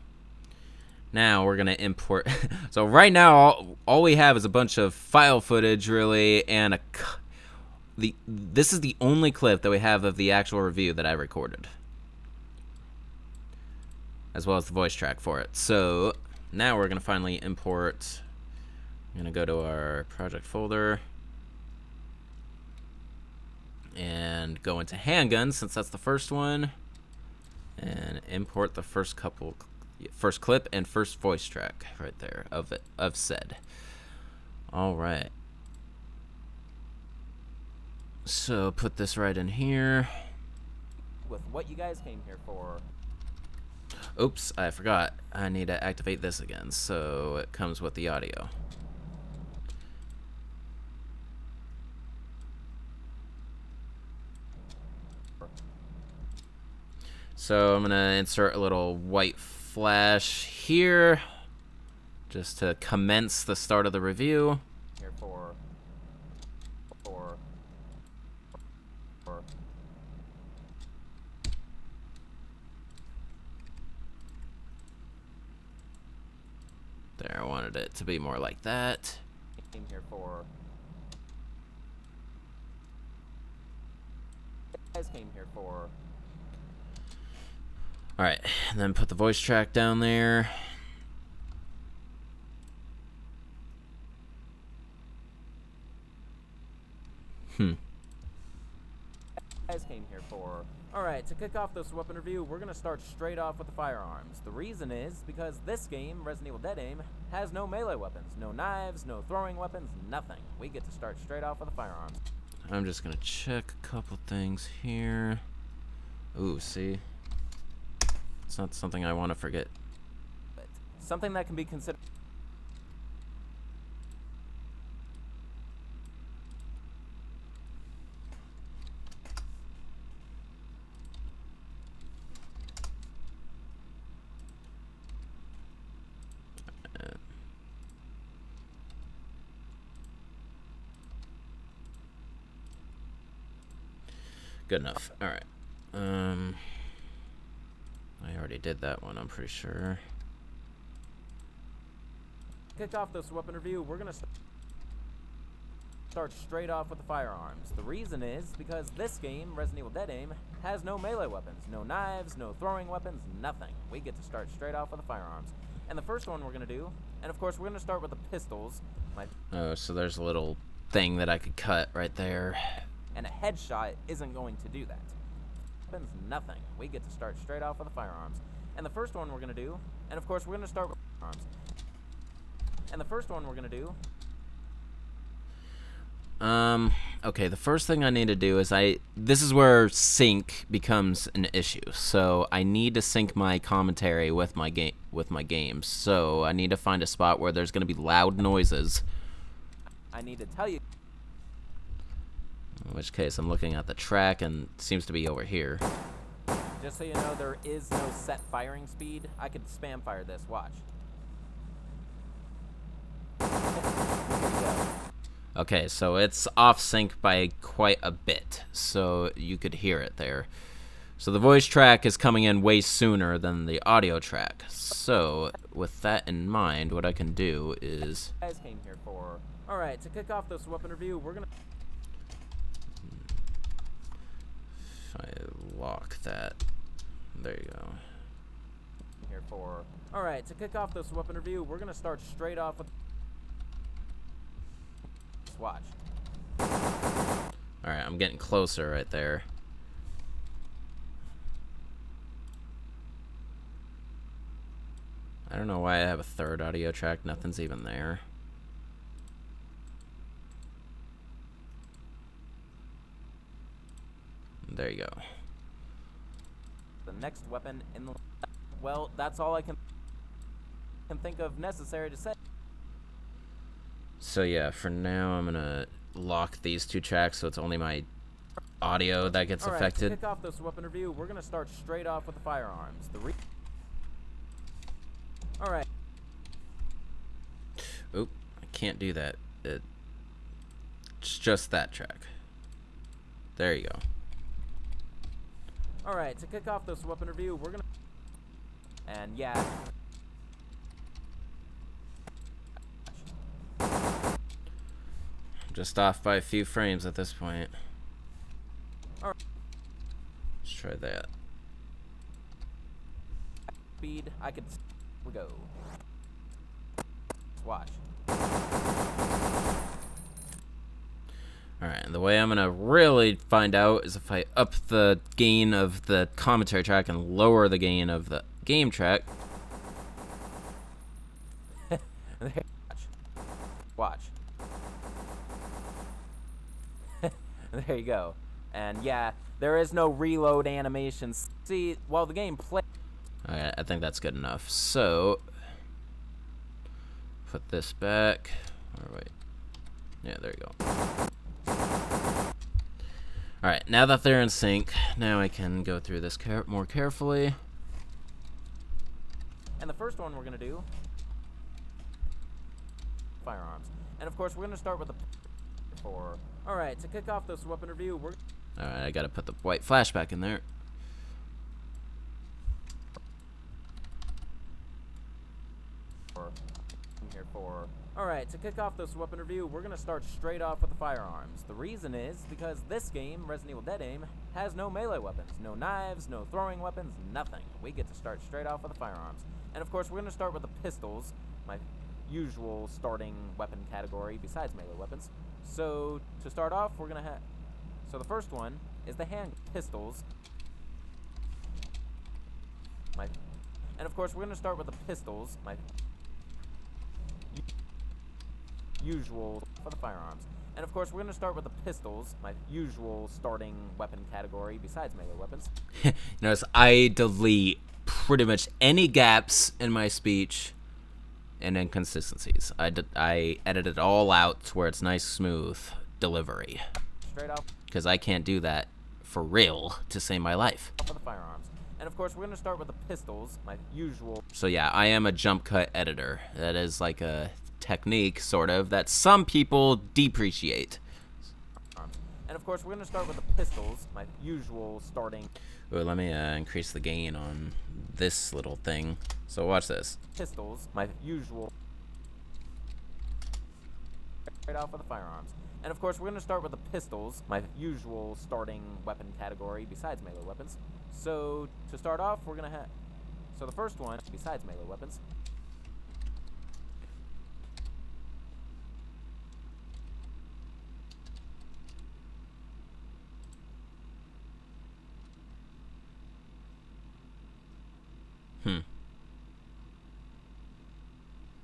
now we're gonna import. So right now, all we have is a bunch of file footage, really, and this is the only clip that we have of the actual review that I recorded, as well as the voice track for it. So now we're gonna finally import. I'm gonna go to our project folder and go into handguns, since that's the first one, and import the first clip and first voice track right there of said. All right, so put this right in here with what you guys came here for. Oops, I forgot. I need to activate this again, so it comes with the audio. So I'm gonna insert a little white flash here, just to commence the start of the review. Here for There, I wanted it to be more like that. came here for. You guys came here for. Alright, and then put the voice track down there. Guys came here for. Alright, to kick off this weapon review, we're gonna start straight off with the firearms. The reason is because this game, Resident Evil Dead Aim, has no melee weapons, no knives, no throwing weapons, nothing. We get to start straight off with the firearms. I'm just gonna check a couple things here. Ooh, see? It's not something I want to forget. But something that can be considered. Good enough. All right. I already did that one, I'm pretty sure. Kick off this weapon review, we're gonna start straight off with the firearms. The reason is because this game, Resident Evil Dead Aim, has no melee weapons, no knives, no throwing weapons, nothing. We get to start straight off with the firearms. And the first one we're gonna do, and of course we're gonna start with the pistols. Oh, so there's a little thing that I could cut right there. And a headshot isn't going to do that. Happens nothing. We get to start straight off with the firearms. And the first one we're gonna do, and of course we're gonna start with firearms. And the first one we're gonna do. Okay, the first thing I need to do is this is where sync becomes an issue. So I need to sync my commentary with my games. So I need to find a spot where there's going to be loud noises. I need to tell you. In which case I'm looking at the track and it seems to be over here. Just so you know, there is no set firing speed. I could spam fire this. Watch. Okay, so it's off sync by quite a bit, so you could hear it there. So the voice track is coming in way sooner than the audio track. So with that in mind, what I can do is... Guys came here for... Alright, to kick off this weapon review, we're gonna... If I lock that... There you go. Here for... Alright, to kick off this weapon review, we're gonna start straight off with... Watch. Alright, I'm getting closer right there. I don't know why I have a third audio track. Nothing's even there. There you go. The next weapon in the... Well, that's all I can think of necessary to say. So yeah, for now I'm gonna lock these two tracks so it's only my audio that gets affected. To kick off this weapon review, we're gonna start straight off with the firearms. Alright. Oop, I can't do that. It's just that track. There you go. Alright, to kick off this weapon review, we're gonna... And yeah... Just off by a few frames at this point. Alright. Let's try that. Speed, I could... We go. Watch. Alright, and the way I'm gonna really find out is if I up the gain of the commentary track and lower the gain of the game track. Watch. There you go. And yeah, there is no reload animations. See, while the game plays... Alright, I think that's good enough. So, put this back. Or wait. Yeah, there you go. Alright, now that they're in sync, now I can go through this more carefully. And the first one we're going to do... Firearms. And of course, we're going to start with the... Alright, to kick off this weapon review, we're... Alright, I gotta put the white flashback in there. Alright, to kick off this weapon review, we're going to start straight off with the firearms. The reason is because this game, Resident Evil Dead Aim, has no melee weapons. No knives, no throwing weapons, nothing. We get to start straight off with the firearms. And of course, we're going to start with the pistols, my usual starting weapon category besides melee weapons. So, to start off, we're going to have... So the first one is the hand pistols. And of course, we're going to start with the pistols, my usual for the firearms. And of course, we're going to start with the pistols, my usual starting weapon category besides melee weapons. Notice I delete pretty much any gaps in my speech and inconsistencies. I edit it all out to where it's nice, smooth delivery. Straight off. Because I can't do that for real to save my life. For the firearms. And of course, we're going to start with the pistols, my usual. So yeah, I am a jump cut editor. That is like a technique, sort of, that some people depreciate. And of course, we're going to start with the pistols, my usual starting. Ooh, let me increase the gain on this little thing. So watch this. Pistols, my usual. Straight off with the firearms. And of course, we're going to start with the pistols, my usual starting weapon category besides melee weapons. So, to start off, we're going to have... So the first one, besides melee weapons.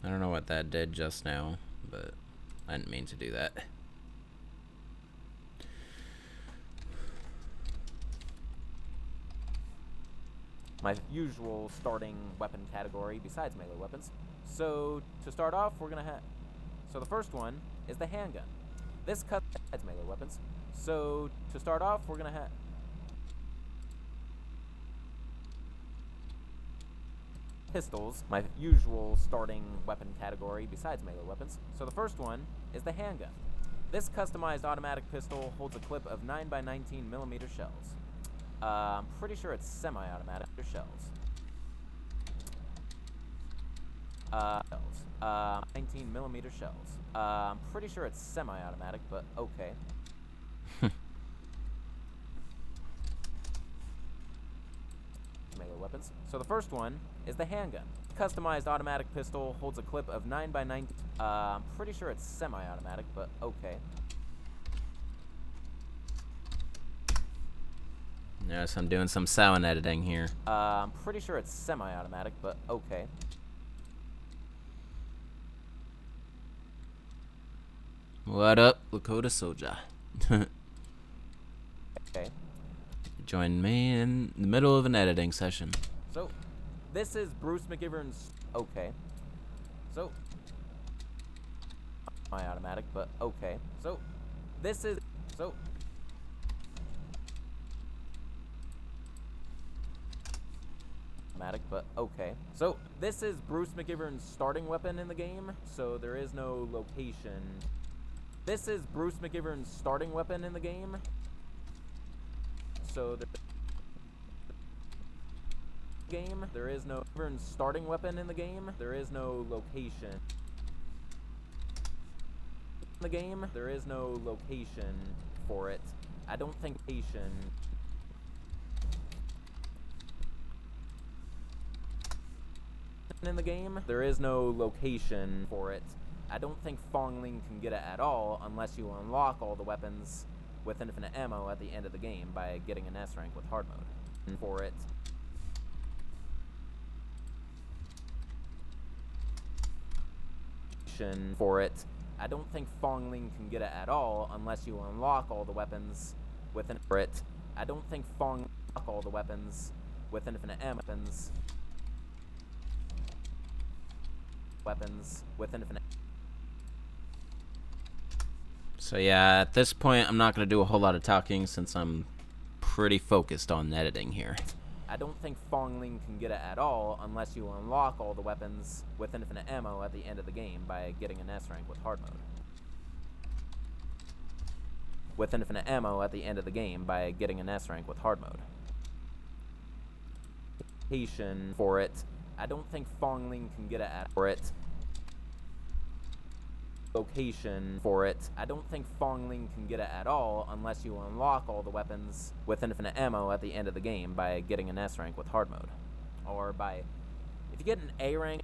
I don't know what that did just now, but I didn't mean to do that. my usual starting weapon category besides melee weapons. So to start off, we're gonna have. So the first one is the handgun. This cuts melee weapons. So to start off, we're gonna have. Pistols, my usual starting weapon category besides melee weapons. So the first one is the handgun. This customized automatic pistol holds a clip of 9x19mm shells. I'm pretty sure it's semi-automatic shells. 19mm shells. I'm pretty sure it's semi-automatic, but okay. Melee weapons. So the first one is the handgun. Customized automatic pistol holds a clip of 9x19. I'm pretty sure it's semi-automatic, but okay. Yes, I'm doing some sound editing here. I'm pretty sure it's semi-automatic, but okay. What up, Lakota Soja? Okay. Join me in the middle of an editing session. So, this is Bruce McGivern's. Okay. So, semi-automatic, but okay. So, this is. So. Automatic, but okay. So, this is Bruce McGivern's starting weapon in the game, so there is no location. This is Bruce McGivern's starting weapon in the game, so there is no starting weapon in the game. There is no location. In the game, there is no location for it. I don't think location. In the game, there is no location for it. I don't think Fongling can get it at all unless you unlock all the weapons with infinite ammo at the end of the game by getting an S rank with hard mode. For it. For it. I don't think Fongling can get it at all unless you unlock all the weapons with an for it. I don't think Fong unlock all the weapons with infinite ammo weapons with infinite. So yeah, at this point, I'm not going to do a whole lot of talking since I'm pretty focused on editing here. I don't think Fongling can get it at all unless you unlock all the weapons with infinite ammo at the end of the game by getting an S rank with hard mode. With infinite ammo at the end of the game by getting an S rank with hard mode. For it. I don't think Fongling can get it at for it. Location for it. I don't think Fongling can get it at all unless you unlock all the weapons with infinite ammo at the end of the game by getting an S rank with hard mode. Or by, if you get an A rank,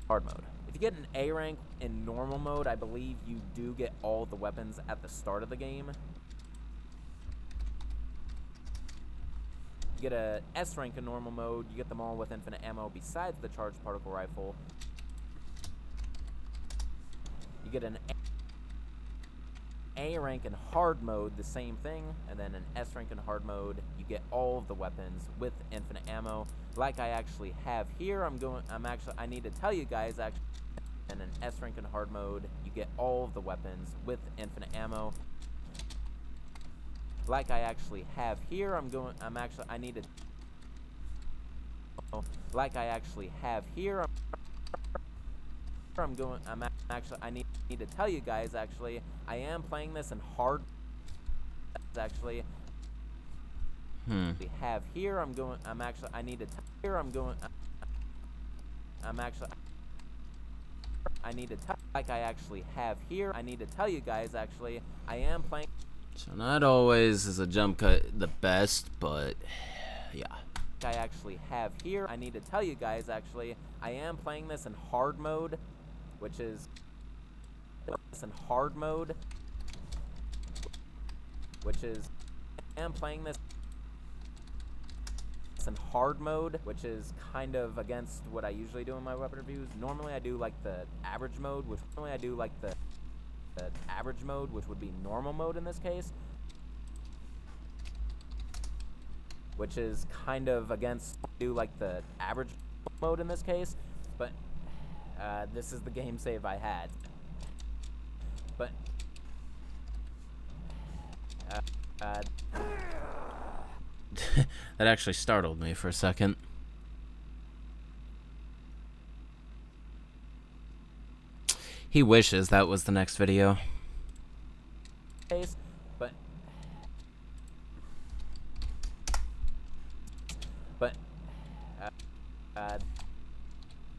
hard mode. If you get an A rank in normal mode, I believe you do get all the weapons at the start of the game. You get a S rank in normal mode, you get them all with infinite ammo besides the charged particle rifle. You get an A rank in hard mode, the same thing, and then an S rank in hard mode, you get all of the weapons with infinite ammo, like I actually have here. I need to tell you guys actually, and an S rank in hard mode, you get all of the weapons with infinite ammo. Like I actually have here, I need to. Like I actually have here, I need to tell you guys actually, I am playing this in hard. Actually, we have here. I need to tell here. I need to tell. Like I actually have here. I need to tell you guys actually, I am playing. So not always is a jump cut the best, but yeah. I actually have here. I need to tell you guys actually, I am playing this in hard mode, which is in hard mode, which is I am playing this in hard mode, which is kind of against what I usually do in my weapon reviews. Normally I do like the average mode, which which would be normal mode in this case. which is kind of against do like the average mode in this case, but this is the game save I had. But that actually startled me for a second. He wishes that was the next video. But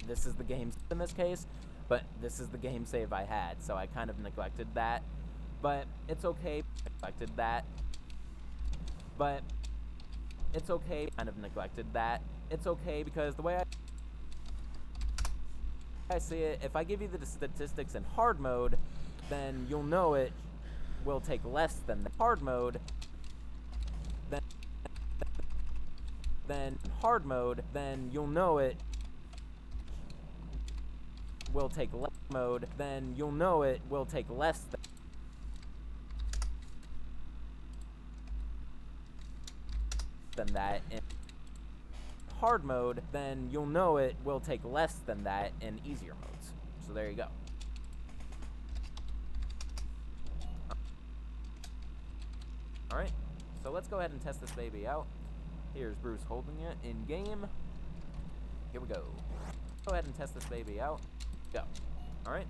this is the game in this case, but this is the game save I had, so I kind of neglected that. But it's okay. Neglected that. But it's okay. Kind of neglected that. It's okay because the way I see it, if I give you the statistics in hard mode, then you'll know it will take less than the hard mode. Then hard mode, then you'll know it will take less mode. Then you'll know it will take less than that in hard mode. Then you'll know it will take less than that in easier modes. So there you go. Alright, so let's go ahead and test this baby out. Here's Bruce holding it in game. Here we go. Go ahead and test this baby out. Go. Alright.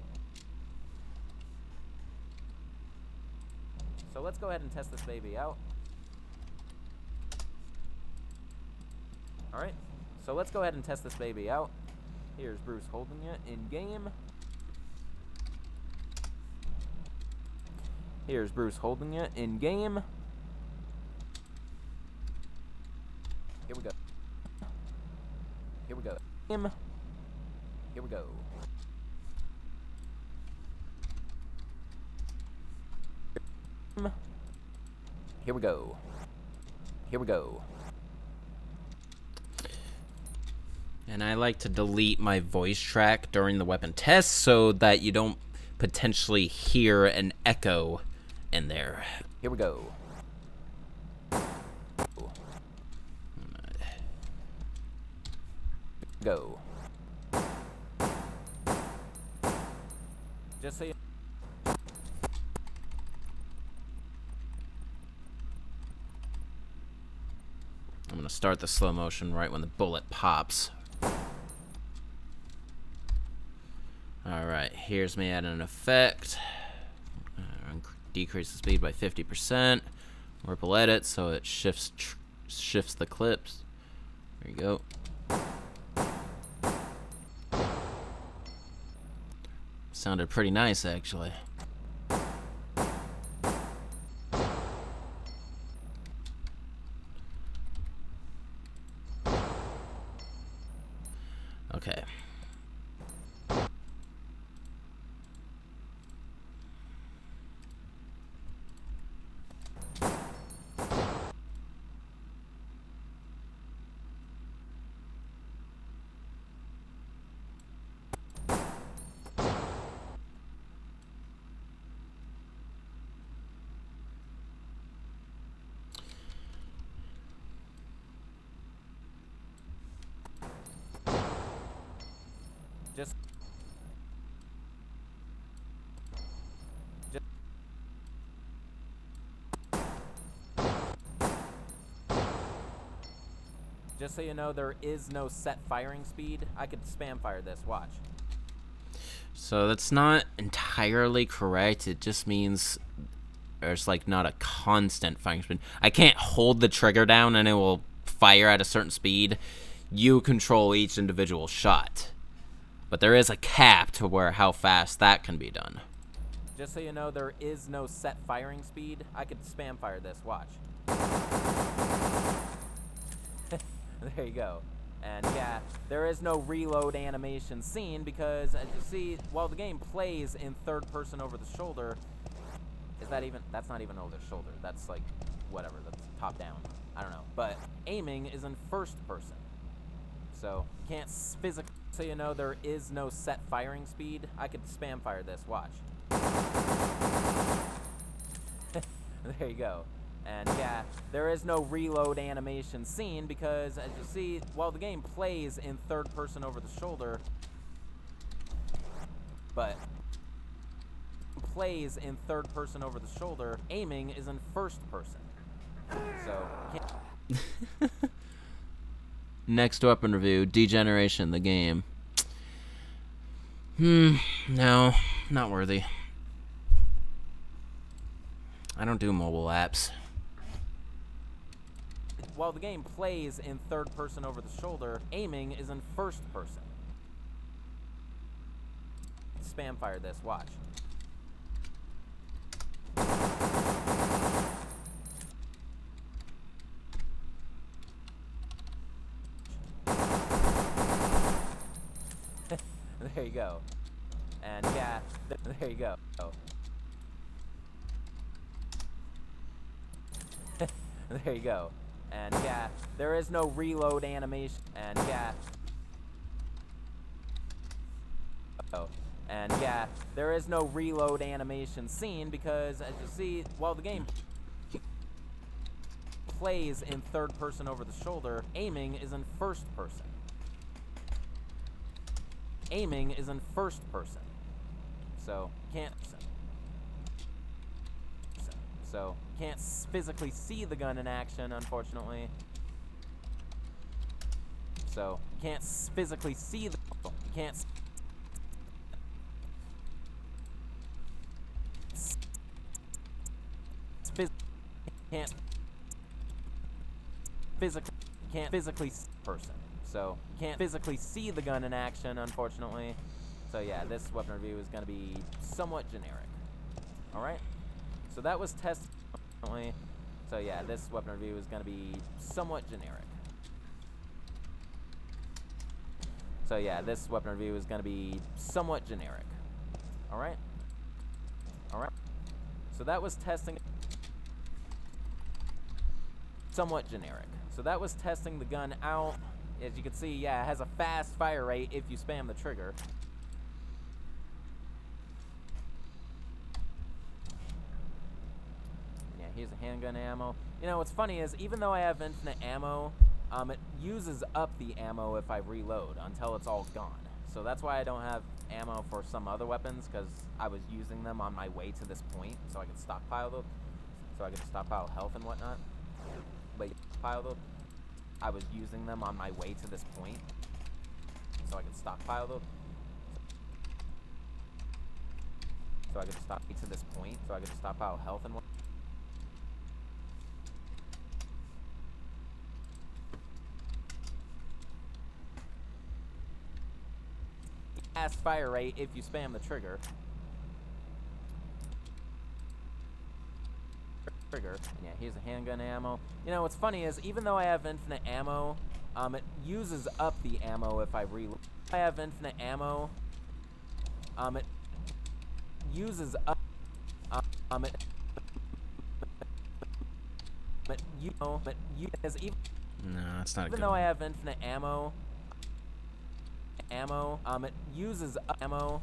So let's go ahead and test this baby out. Alright. So let's go ahead and test this baby out. Here's Bruce holding it in game. Here's Bruce holding it in game. Here we go. Here we go. Here we go. Here we go. Here we go. And I like to delete my voice track during the weapon test so that you don't potentially hear an echo in there. Here we go. Go. Just so you I'm gonna start the slow motion right when the bullet pops. Alright, here's me adding an effect. Decrease the speed by 50%. Ripple edit so it shifts the clips. There you go. Sounded pretty nice, actually. Okay. Just so you know, there is no set firing speed. I could spam fire this, watch. So that's not entirely correct. It just means there's like not a constant firing speed. I can't hold the trigger down and it will fire at a certain speed. You control each individual shot. But there is a cap to where how fast that can be done. Just so you know, there is no set firing speed. I could spam fire this, watch. There you go. And yeah, there is no reload animation scene because, as you see, while the game plays in third person over the shoulder, that's not even over the shoulder. That's like, whatever, that's top down. I don't know. But aiming is in first person. So, you can't physically, so you know, there is no set firing speed. I could spam fire this, watch. There you go. And yeah, there is no reload animation scene because, as you see, while the game plays in third person over the shoulder, aiming is in first person. So, Next weapon review, Degeneration, the game. No, not worthy. I don't do mobile apps. while the game plays in third person over the shoulder, aiming is in first person. Spam fire this, watch. There you go. And yeah, there you go. There you go. And yeah, there is no reload animation. And yeah. And yeah, there is no reload animation scene because, as you see, while the game plays in third person over the shoulder, aiming is in first person. Aiming is in first person. So, can't physically see the gun in action, unfortunately. So, can't physically see the can't physically person. So, can't physically see the gun in action, unfortunately. So yeah, this weapon review is going to be somewhat generic. Alright? So that was test. So yeah, this weapon review is going to be somewhat generic. So yeah, this weapon review is going to be somewhat generic. Alright? Alright? So that was testing. Somewhat generic. So that was testing the gun out. As you can see, yeah, it has a fast fire rate if you spam the trigger. Yeah, here's a handgun ammo. You know, what's funny is, even though I have infinite ammo, it uses up the ammo if I reload until it's all gone. So that's why I don't have ammo for some other weapons, because I was using them on my way to this point, so I could stockpile them. So I could stockpile health and whatnot. But I was using them on my way to this point, so I could stockpile them. So I could stockpile health and whatnot. Fast fire rate if you spam the trigger. And yeah, here's a handgun ammo. You know, what's funny is, even though I have infinite ammo, it uses up the ammo if I reload. I have infinite ammo, it uses up, No, that's not a even good though one. I have infinite ammo, it uses up ammo,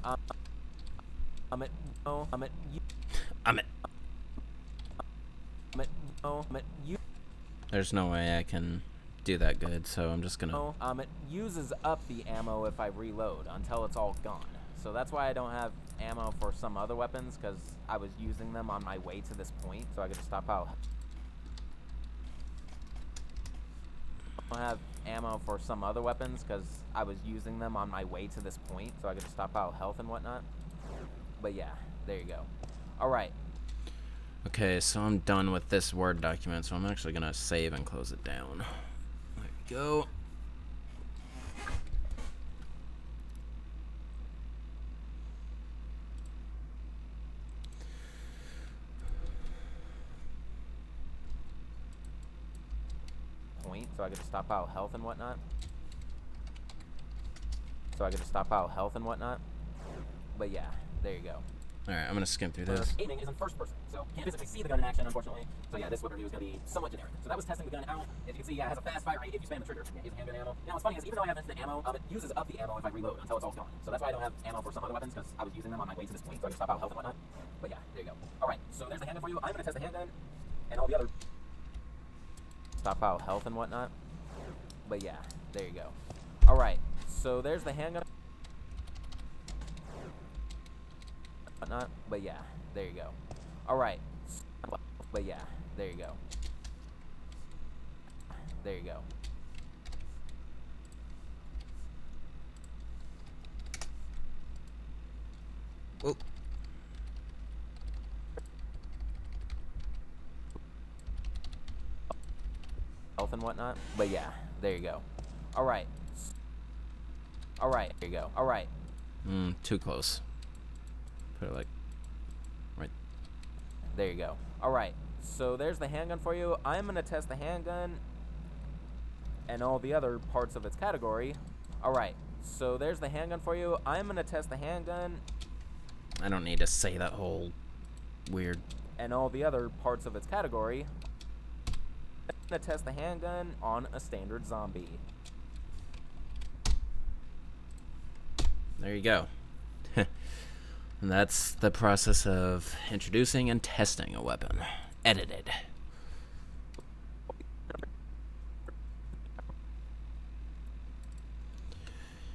There's no way I can do that good, so I'm just gonna... it uses up the ammo if I reload until it's all gone. So that's why I don't have ammo for some other weapons, because I was using them on my way to this point, so I could stockpile. I don't have ammo for some other weapons, because I was using them on my way to this point, so I could stockpile health and whatnot. But yeah, there you go. Alright. Okay, so I'm done with this Word document, so I'm actually gonna save and close it down. There we go. So I could stockpile health and whatnot. But yeah, there you go. Alright, I'm gonna skim through this. Aiming is in first person, so can't physically see the gun in action, unfortunately. So yeah, this weapon review is going to be somewhat generic. So that was testing the gun out. As you can see, yeah, it has a fast fire rate if you spam the trigger. Yeah, here's a handgun ammo. Now what's funny is, even though I have infinite ammo, it uses up the ammo if I reload until it's all gone. So that's why I don't have ammo for some other weapons, because I was using them on my way to this point, so I can stockpile health and whatnot. But yeah, there you go. Alright, so there's the handgun for you. I'm going to test the handgun and all the other stockpile health and whatnot. But yeah, there you go. Alright, so there's the handgun. Whatnot. But yeah, there you go. Alright. But yeah, there you go. There you go. Whoa. Health and whatnot. But yeah, there you go. Alright. Alright, there you go. Alright. Too close. Put it like right. There you go. Alright. So there's the handgun for you. I'm going to test the handgun and all the other parts of its category. Alright. So there's the handgun for you. I'm going to test the handgun. I don't need to say that whole weird. And all the other parts of its category. I'm going to test the handgun on a standard zombie. There you go. And that's the process of introducing and testing a weapon. Edited.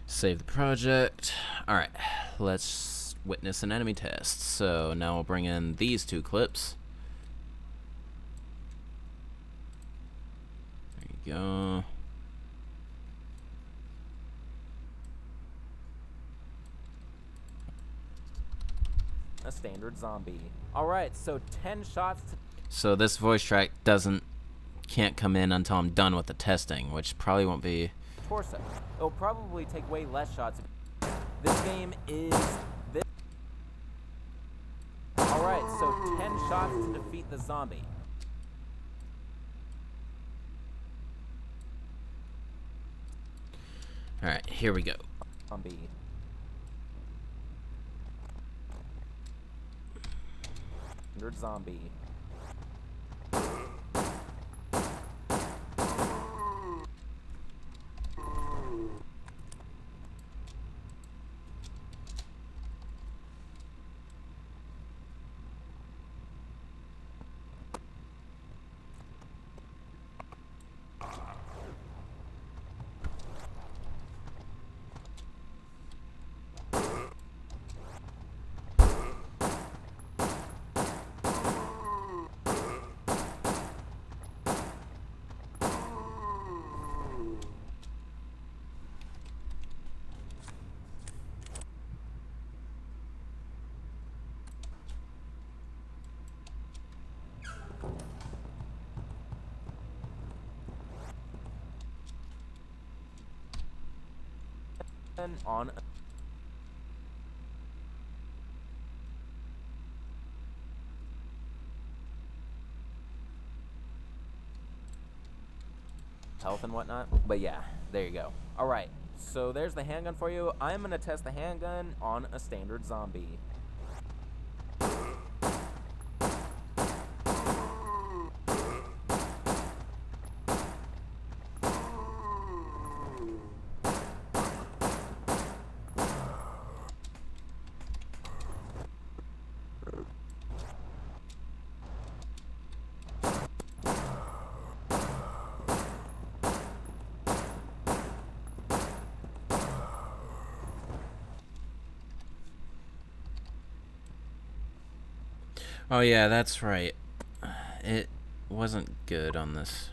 Save the project. Alright, let's witness an enemy test. So now we'll bring in these two clips. There you go. A standard zombie. Alright, so 10 shots to So this voice track can't come in until I'm done with the testing, which probably won't be. torso. It'll probably take way less shots. This game is this. Alright, so 10 shots to defeat the zombie. Alright, here we go. Zombie. Standard zombie. And on health and whatnot. But yeah, there you go. Alright, so there's the handgun for you. I'm going to test the handgun on a standard zombie. Oh yeah, that's right. It wasn't good on this.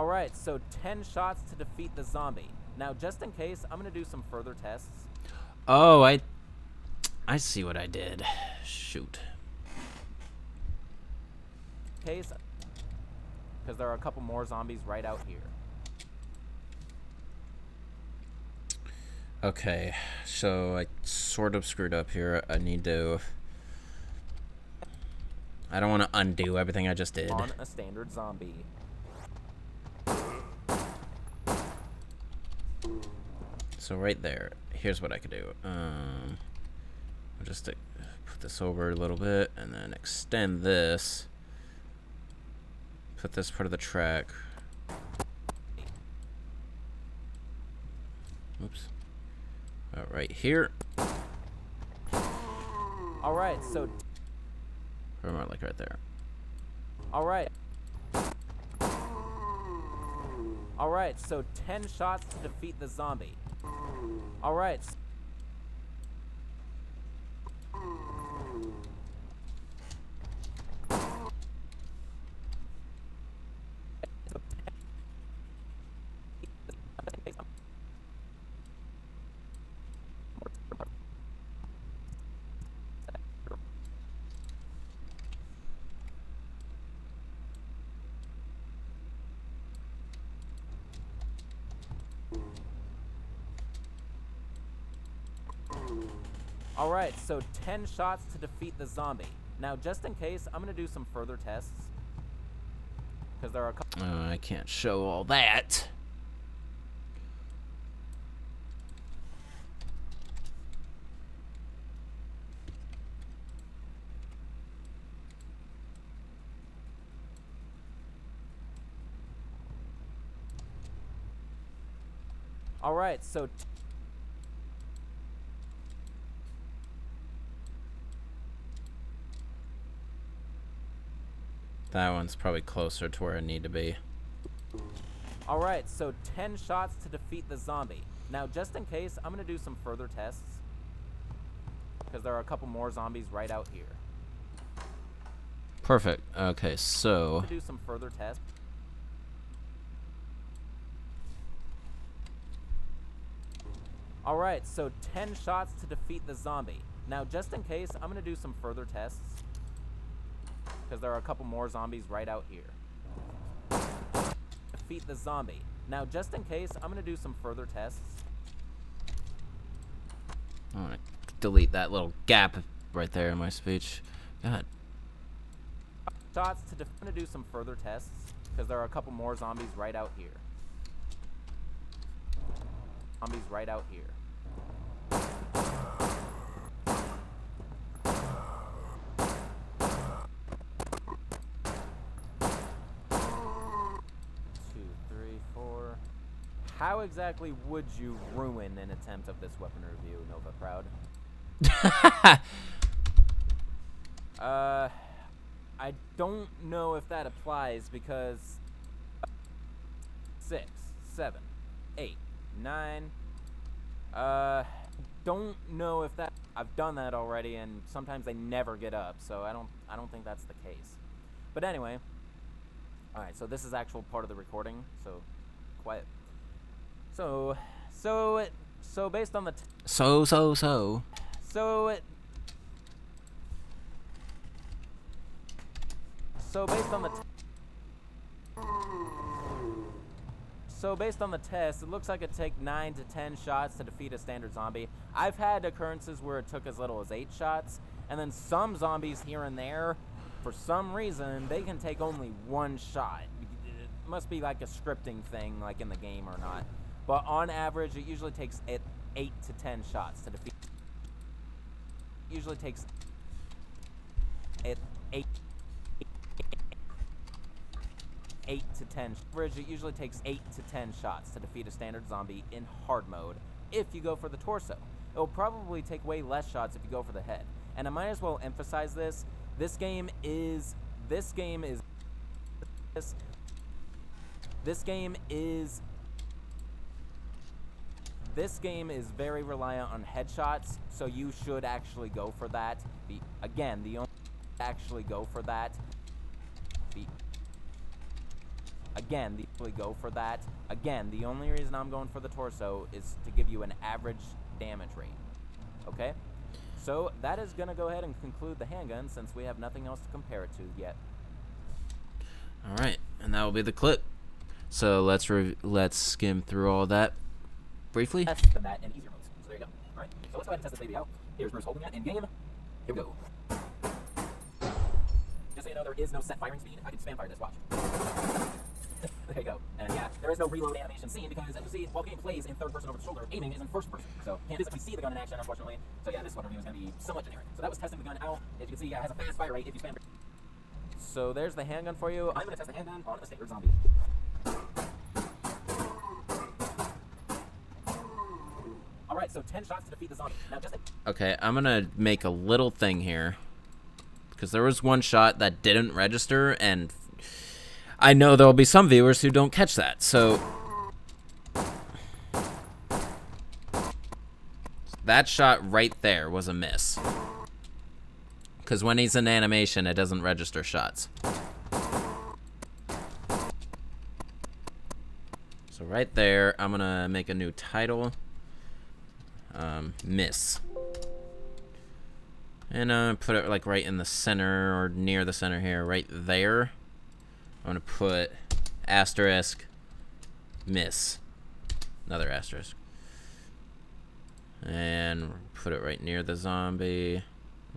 Alright, so 10 shots to defeat the zombie. Now, just in case, I'm going to do some further tests. Oh, I see what I did. Shoot. Case, because there are a couple more zombies right out here. Okay, so I sort of screwed up here. I need to... I don't want to undo everything I just did. On a standard zombie. So right there, here's what I could do. I'll just put this over a little bit and then extend this. Put this part of the track. Oops. Right here. Alright, so... Or more like right there. Alright. Alright, so 10 shots to defeat the zombie. Alright. Alright, so 10 shots to defeat the zombie. Now, just in case, I'm going to do some further tests. Because there are a couple... I can't show all that. Alright, so... That one's probably closer to where I need to be. Alright, so 10 shots to defeat the zombie. Now, just in case, I'm going to do some further tests. Because there are a couple more zombies right out here. Perfect. Okay, so... Do some further tests. Alright, so 10 shots to defeat the zombie. Now, just in case, I'm going to do some further tests. Because there are a couple more zombies right out here. Defeat the zombie. Now, just in case, I'm going to do some further tests. I want to delete that little gap right there in my speech. God. Shots to I'm going to do some further tests. Because there are a couple more zombies right out here. Zombies right out here. How exactly would you ruin an attempt of this weapon review, Nova Proud? I don't know if that applies because 6, 7, 8, 9. Don't know if that. I've done that already, and sometimes they never get up, so I don't think that's the case. But anyway, all right. So this is actual part of the recording. So quiet. So based on the So based on the test, it looks like it'd take 9 to 10 shots to defeat a standard zombie. I've had occurrences where it took as little as 8 shots, and then some zombies here and there, for some reason, they can take only 1 shot. It must be like a scripting thing, like in the game or not. But on average, it usually takes 8 to 10 shots to defeat. It usually takes 8 to 10. Average, it usually takes 8 to 10 shots to defeat a standard zombie in hard mode. If you go for the torso, it'll probably take way less shots if you go for the head. And I might as well emphasize this. This game is very reliant on headshots, so you should actually go for that. The only actually go for that. Again, we go for that. Again, the only reason I'm going for the torso is to give you an average damage rate. Okay? So that is going to go ahead and conclude the handgun since we have nothing else to compare it to yet. All right, and that will be the clip. So let's skim through all that briefly. Less than that and easier modes. So there you go. All right. So let's go ahead and test this baby out. Here's Bruce holding it in game. Here we go. Just so you know, there is no set firing speed. I can spam fire this. Watch. There you go. And yeah, there is no reload animation scene because, as you see, while the game plays in third person over the shoulder, aiming is in first person. So can't physically see the gun in action, unfortunately. So yeah, this weapon review is going to be somewhat generic. So that was testing the gun out. As you can see, yeah, it has a fast fire rate if you spam. So there's the handgun for you. I'm going to test the handgun on a standard zombie. Alright, so 10 shots to defeat the zombie. Now just Okay, I'm gonna make a little thing here because there was one shot that didn't register, and I know there'll be some viewers who don't catch that. So that shot right there was a miss because when he's in animation, it doesn't register shots. So right there, I'm gonna make a new title. Miss. And put it like right in the center or near the center here, right there. I'm gonna put asterisk miss. Another asterisk. And put it right near the zombie.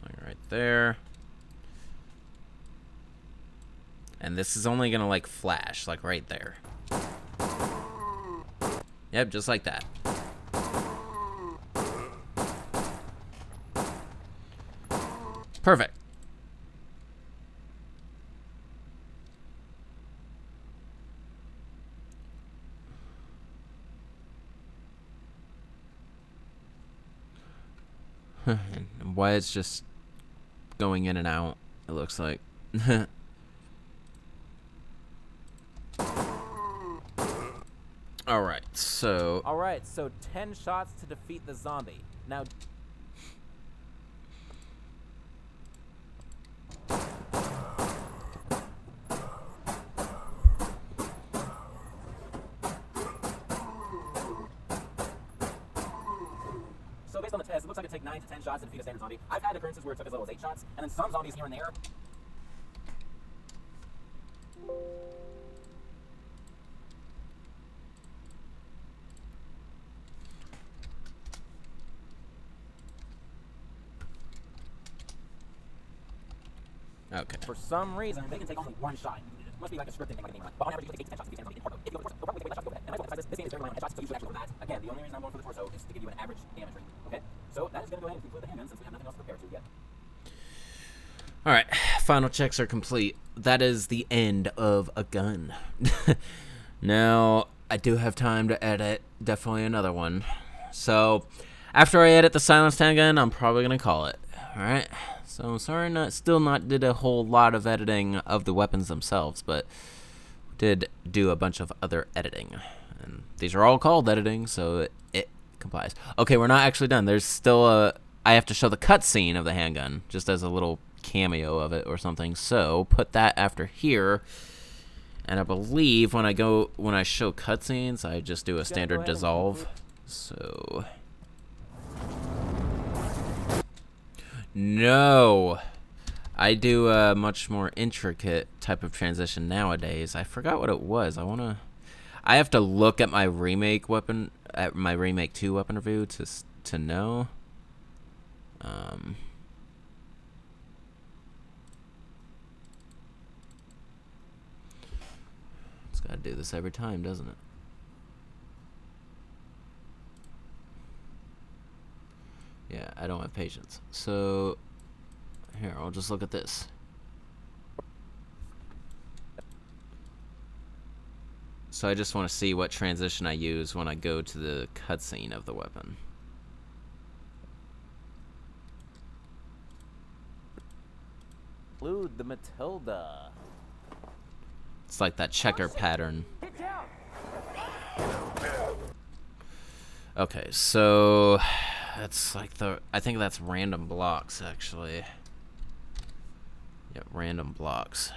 Like right there. And this is only gonna like flash, like right there. Yep, just like that. Perfect. Why it's just going in and out, it looks like. Alright, so 10 shots to defeat the zombie. Now based on the test, it looks like it takes 9 to 10 shots to defeat a standard zombie. I've had occurrences where it took as little as 8 shots, and then some zombies here and there. okay. For some reason, they can take only 1 shot. It must be like a scripting thing like a game run. But on average, you can take 8 to 10 shots to defeat a zombie in hardcore. If you go to the torso, you'll probably take 8 shots to go ahead. And I told this game is very reliant on headshots, so you should actually go for that. Again, the only reason I'm going for the torso is to give you an average damage rate. Okay? So that is going to go ahead and conclude the handgun since we have nothing else to compare to yet. Alright, final checks are complete. That is the end of a gun. Now, I do have time to edit definitely another one. So, after I edit the silenced handgun, I'm probably going to call it. Alright, so sorry still not did a whole lot of editing of the weapons themselves, but did do a bunch of other editing. And these are all called editing, so it complies. Okay, we're not actually done. There's still I have to show the cutscene of the handgun, just as a little cameo of it or something. So put that after here, and I believe when I show cutscenes, I just do a standard dissolve. So no, I do a much more intricate type of transition nowadays. I forgot what it was. I have to look at my remake 2 weapon review to know. It's gotta do this every time, doesn't it? Yeah, I don't have patience. So here, I'll just look at this. So I just want to see what transition I use when I go to the cutscene of the weapon. Include the Matilda. It's like that checker pattern. Okay, so that's like I think that's random blocks actually. Yep, random blocks.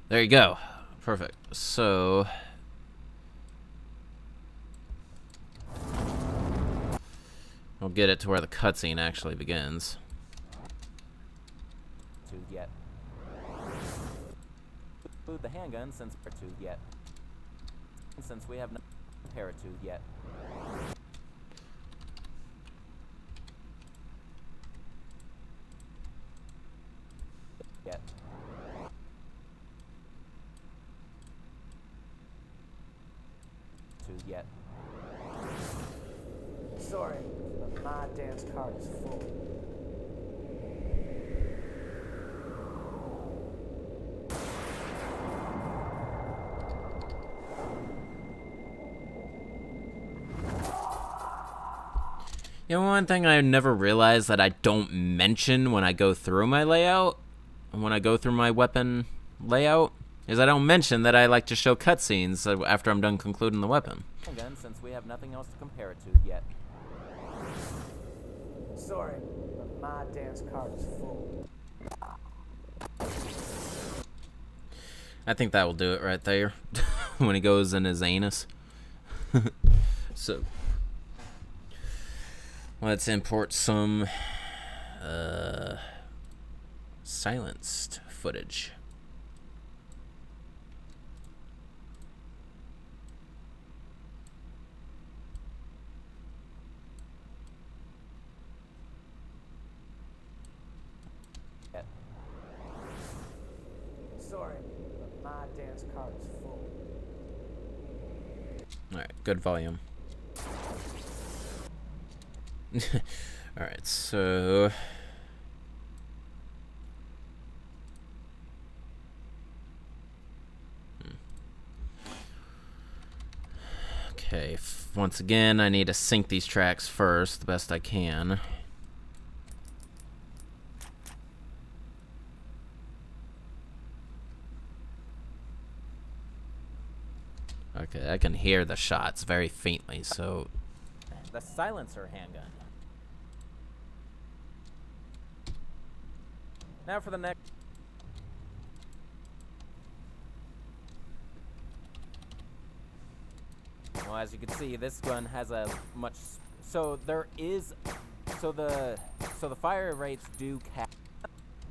There you go. Perfect. So we'll get it to where the cutscene actually begins. To yet. Include the handgun since we're to yet. Since we have no compare it to yet. Yet. To yet. Sorry, but my dance card is full. You know, one thing I never realized that I don't mention when I go through my layout, when I go through my weapon layout, is I don't mention that I like to show cutscenes after I'm done concluding the weapon. Handgun since we have nothing else to compare it to yet. Sorry, but my dance card is full. I think that will do it right there. When he goes in his anus. So let's import some silenced footage. Yet. Sorry, but my dance card is full. Alright, good volume. Alright, so okay, once again, I need to sync these tracks first the best I can. Okay, I can hear the shots very faintly, so The silencer handgun. Now for the next. Well, as you can see, this gun has a much. So there is. So the fire rates do cap.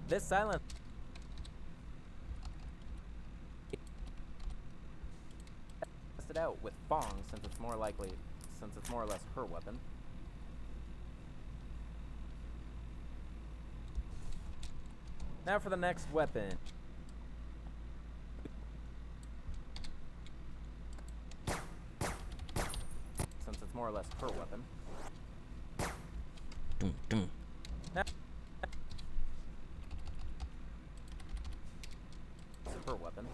This silence. Test it out with Fong since it's more likely, since it's more or less her weapon. Now for the next weapon. Since it's more or less her weapon. dum, dum. Now, it's her weapon.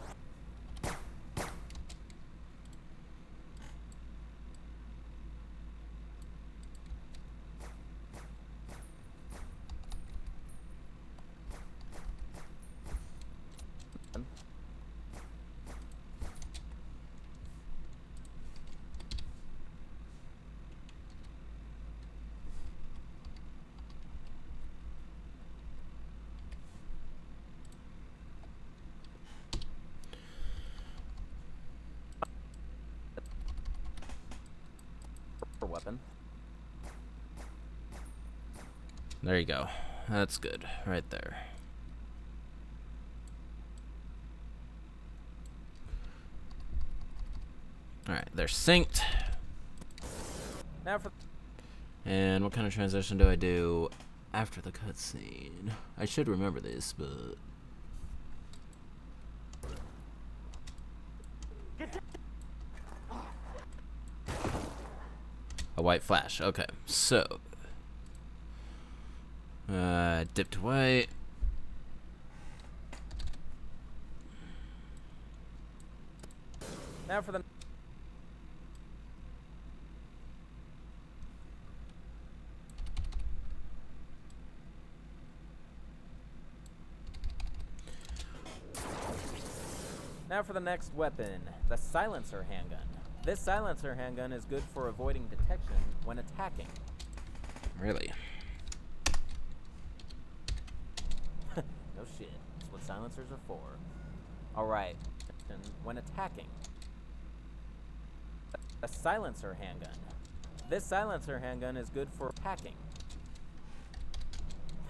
Her weapon. There you go. That's good, right there. Alright, they're synced. Now for. And what kind of transition do I do after the cutscene? I should remember this, but a white flash. Okay, so dipped away. Now for the. Now for the next weapon, the silencer handgun. This silencer handgun is good for avoiding detection when attacking. Really? No shit. That's what silencers are for. Alright. when attacking. A silencer handgun. This silencer handgun is good for attacking.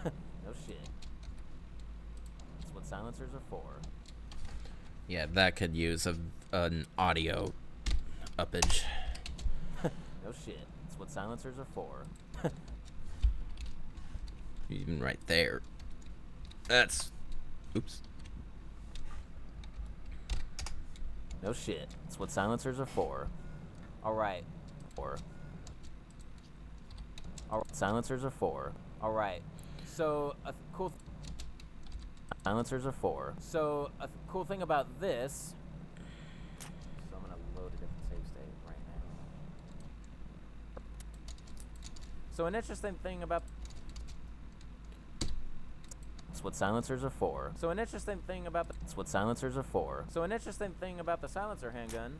No shit. That's what silencers are for. Yeah, that could use an audio uppage. No shit. That's what silencers are for. Even right there. That's... Oops. No shit. That's what silencers are for. Alright. Alright. Silencers are for. Alright. So, a cool... Silencers are for. So, a cool thing about this... So I'm gonna load a different save state right now. So an interesting thing about... That's what silencers are for. So an interesting thing about... That's what silencers are for. So an interesting thing about the silencer handgun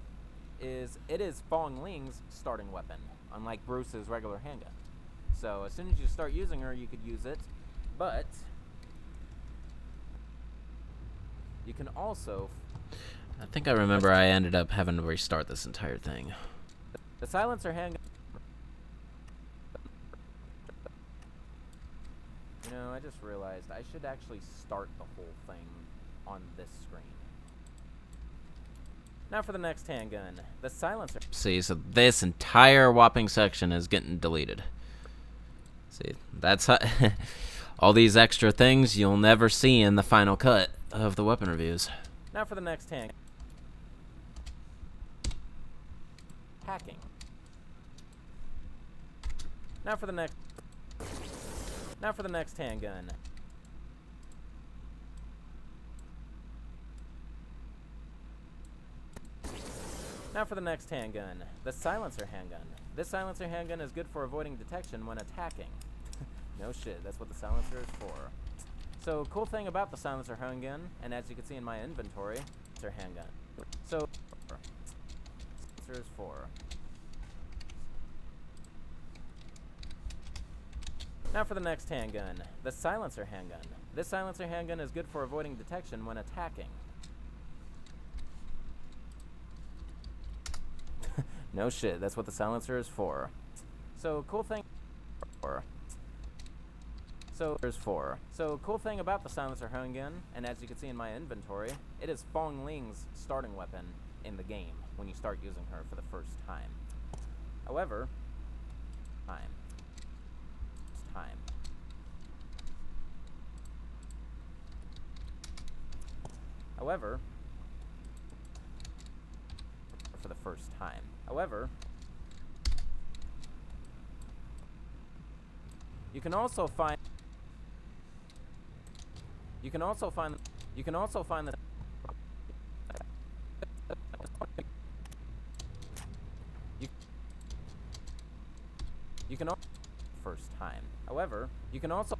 is it is Fong Ling's starting weapon, unlike Bruce's regular handgun. So as soon as you start using her, you could use it, but you can also... I think I remember I ended up having to restart this entire thing. The silencer handgun... You know, I just realized I should actually start the whole thing on this screen. Now for the next handgun, the silencer... See, so this entire whopping section is getting deleted. See, that's how... all these extra things you'll never see in the final cut of the weapon reviews. Now for the next handgun. Hacking. Now for the next... Now for the next handgun. Now for the next handgun, the silencer handgun. This silencer handgun is good for avoiding detection when attacking. No shit, that's what the silencer is for. So, cool thing about the silencer handgun, and as you can see in my inventory, it's our handgun. So, silencer is for. Now for the next handgun, the silencer handgun. This silencer handgun is good for avoiding detection when attacking. No shit, that's what the silencer is for. So, cool thing... So, cool thing about the silencer handgun, and as you can see in my inventory, it is Fong Ling's starting weapon in the game when you start using her for the first time. However... However... For the first time. However... You can also find... You can also find the... You can also find the... You can also... First time. However, you can also...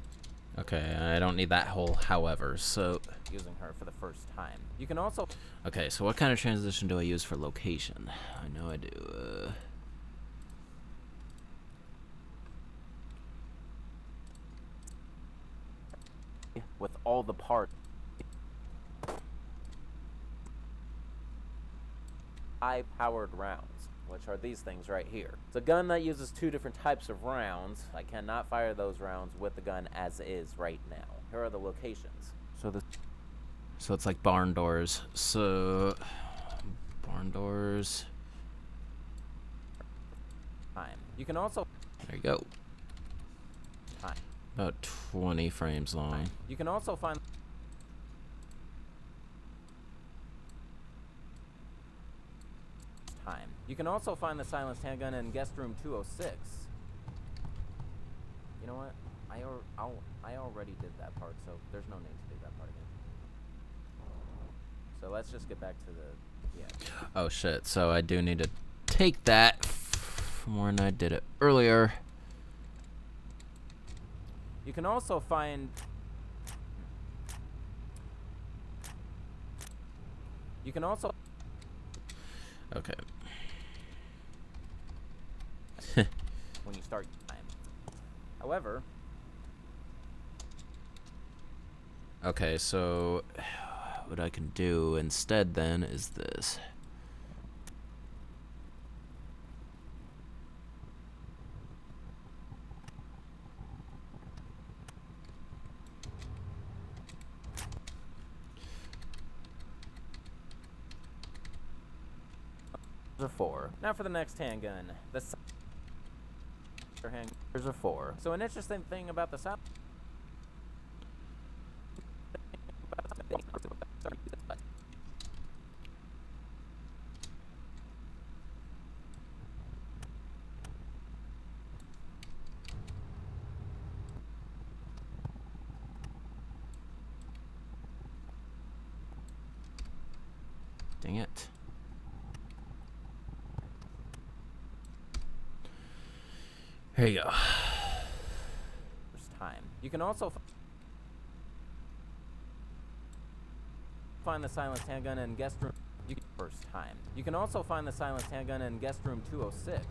Okay, I don't need that whole however, so... Using her for the first time. You can also... Okay, so what kind of transition do I use for location? I know I do, With all the parts. High-powered rounds, which are these things right here. It's a gun that uses two different types of rounds. I cannot fire those rounds with the gun as is right now. Here are the locations. So it's like barn doors. So... Barn doors... Time. You can also... There you go. Time. About 20 frames long. You can also find... Time. You can also find the silenced handgun in guest room 206. You know what? I already did that part, so there's no need to do that part again. So let's just get back to the... Yeah. Oh shit, so I do need to take that from when I did it earlier. You can also find... You can also... Okay. when you start time. However... Okay, so... what I can do instead then is this. Are 4. Now for the next handgun. The handguns are 4. So an interesting thing about the sound. Dang it. Here you go. First time. You can also find the silenced handgun in guest room. First time. You can also find the silenced handgun in guest room 206.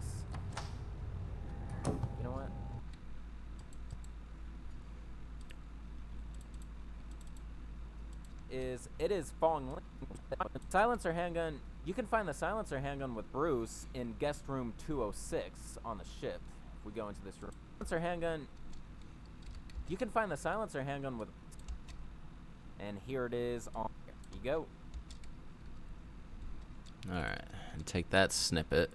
You know what? It is falling. Silencer handgun. You can find the silencer handgun with Bruce in guest room 206 on the ship. If we go into this room, silencer handgun. You can find the silencer handgun with, and here it is on. Here you go. All right, and take that snippet.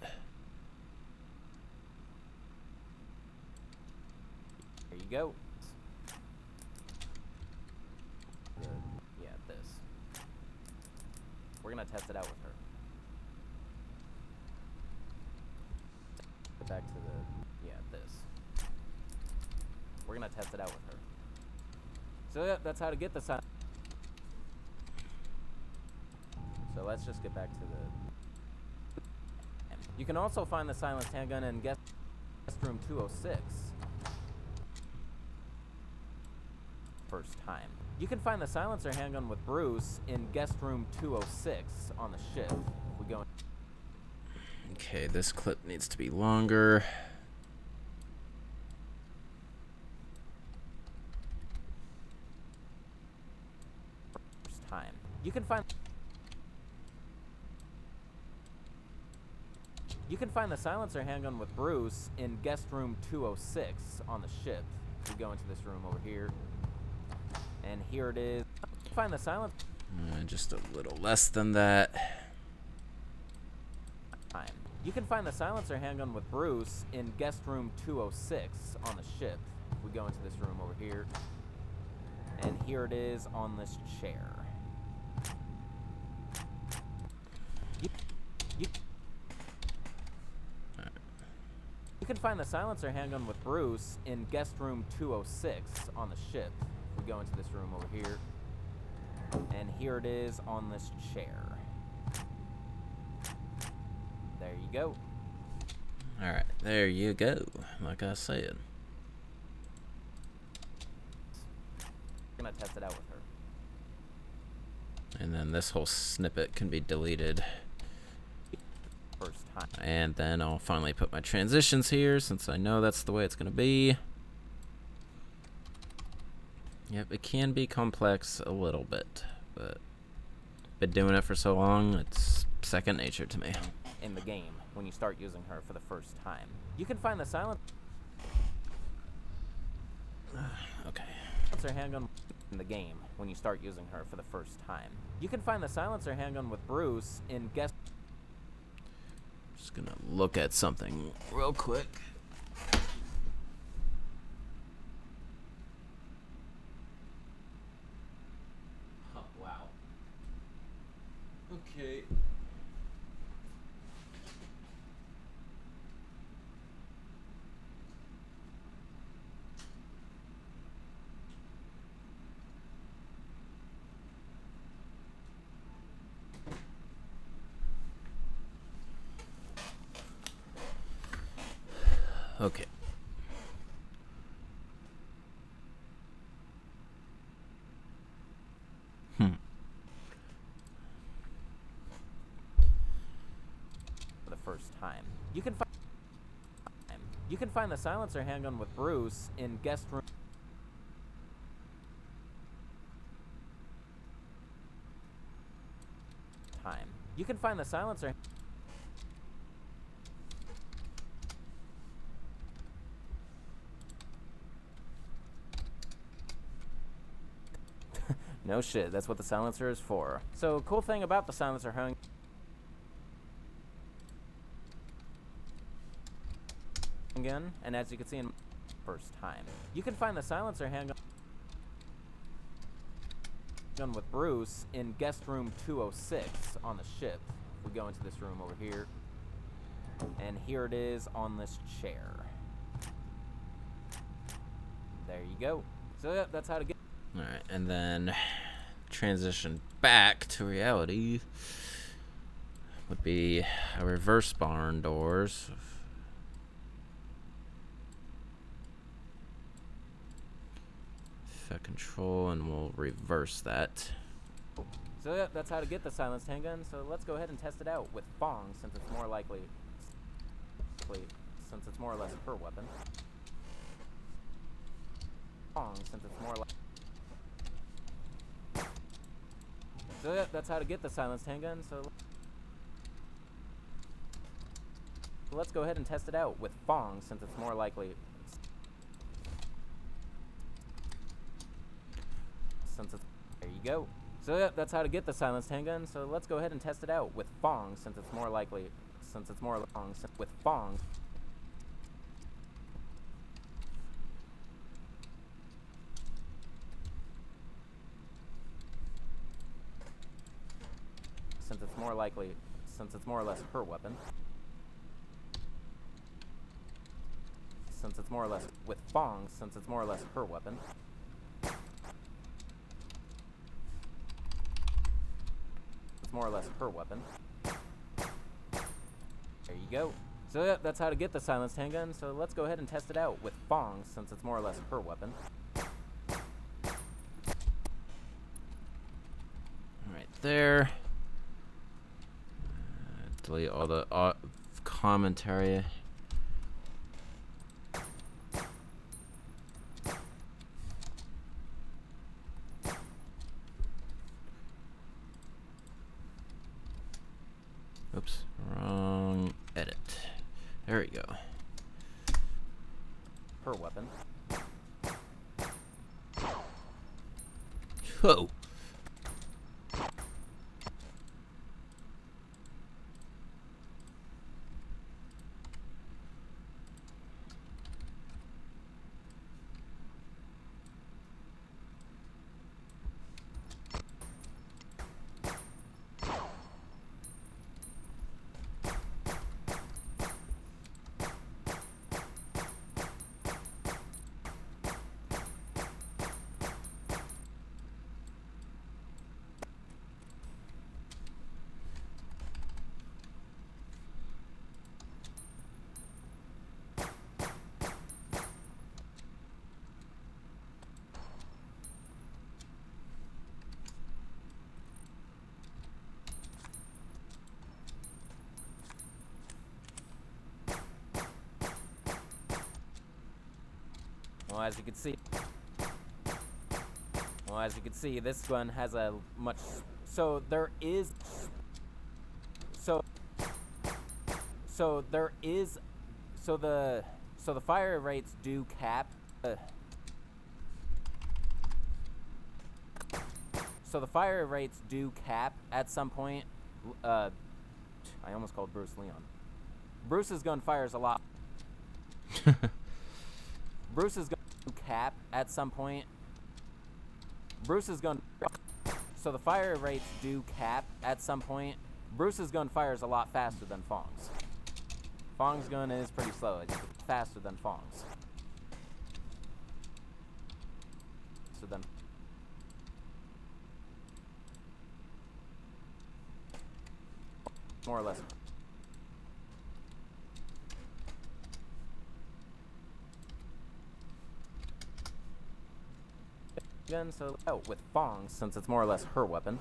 There you go. Yeah, this. We're gonna test it out with her. Go back to the, yeah, this. We're gonna test it out with her. So yeah, that's how to get the sound. So let's just get back to the. You can also find the silenced handgun in guest room 206. First time. You can find the silencer handgun with Bruce in guest room 206 on the ship. If we go. Okay, this clip needs to be longer. First time. You can find. You can find the silencer handgun with Bruce in guest room 206 on the ship. If we go into this room over here. And here it is. Find the silence. Just a little less than that. Time. You can find the silencer handgun with Bruce in guest room 206 on the ship. If we go into this room over here. And here it is on this chair. You can find the silencer handgun with Bruce in guest room 206 on the ship. We go into this room over here, and here it is on this chair. There you go. All right, there you go. Like I said. I'm gonna test it out with her. And then this whole snippet can be deleted. First time. And then I'll finally put my transitions here since I know that's the way it's gonna be. Yep, it can be complex a little bit, but been doing it for so long, it's second nature to me. In the game, when you start using her for the first time, you can find the silencer handgun in the game. When you start using her for the first time, you can find the silencer handgun with Bruce in guest. Just gonna look at something real quick. Oh, wow. Okay. Okay. For the first time, you can find the silencer handgun with Bruce in guest room. You can find the silencer. No shit, that's what the silencer is for. So, cool thing about the silencer handgun, and as you can see in first time, you can find the silencer handgun with Bruce in guest room 206 on the ship. We go into this room over here, and here it is on this chair. There you go. So yeah, that's how to get. All right, and then transition back to reality would be a reverse barn doors. Effect control, and we'll reverse that. So yeah, that's how to get the silenced handgun. So let's go ahead and test it out with Fong, since it's more likely, since it's more or less her weapon. Fong, since it's more like. So yeah, that's how to get the silenced handgun. So let's go ahead and test it out with Fong, since it's more likely. Since it's, there you go. So yeah, that's how to get the silenced handgun. So let's go ahead and test it out with Fong, since it's more likely, since it's more long with Fong. Since it's more likely, since it's more or less her weapon. Since it's more or less with Fong, since it's more or less her weapon. It's more or less her weapon. There you go. So yeah, that's how to get the silenced handgun. So let's go ahead and test it out with Fong, since it's more or less her weapon. Right there. Delete all the commentary. Oops, wrong edit. There we go. Her weapon. Whoa. Well, as you can see, this one has a much. So there is. So there is. So the fire rates do cap. So the fire rates do cap at some point. I almost called Bruce Leon. Bruce's gun fires a lot. Bruce's gun cap at some point. Bruce's gun. So the fire rates do cap at some point. Bruce's gun fires a lot faster than Fong's. Fong's gun is pretty slow. It's faster than Fong's. So then. More or less. Gun, so with Fong, since it's more or less her weapon.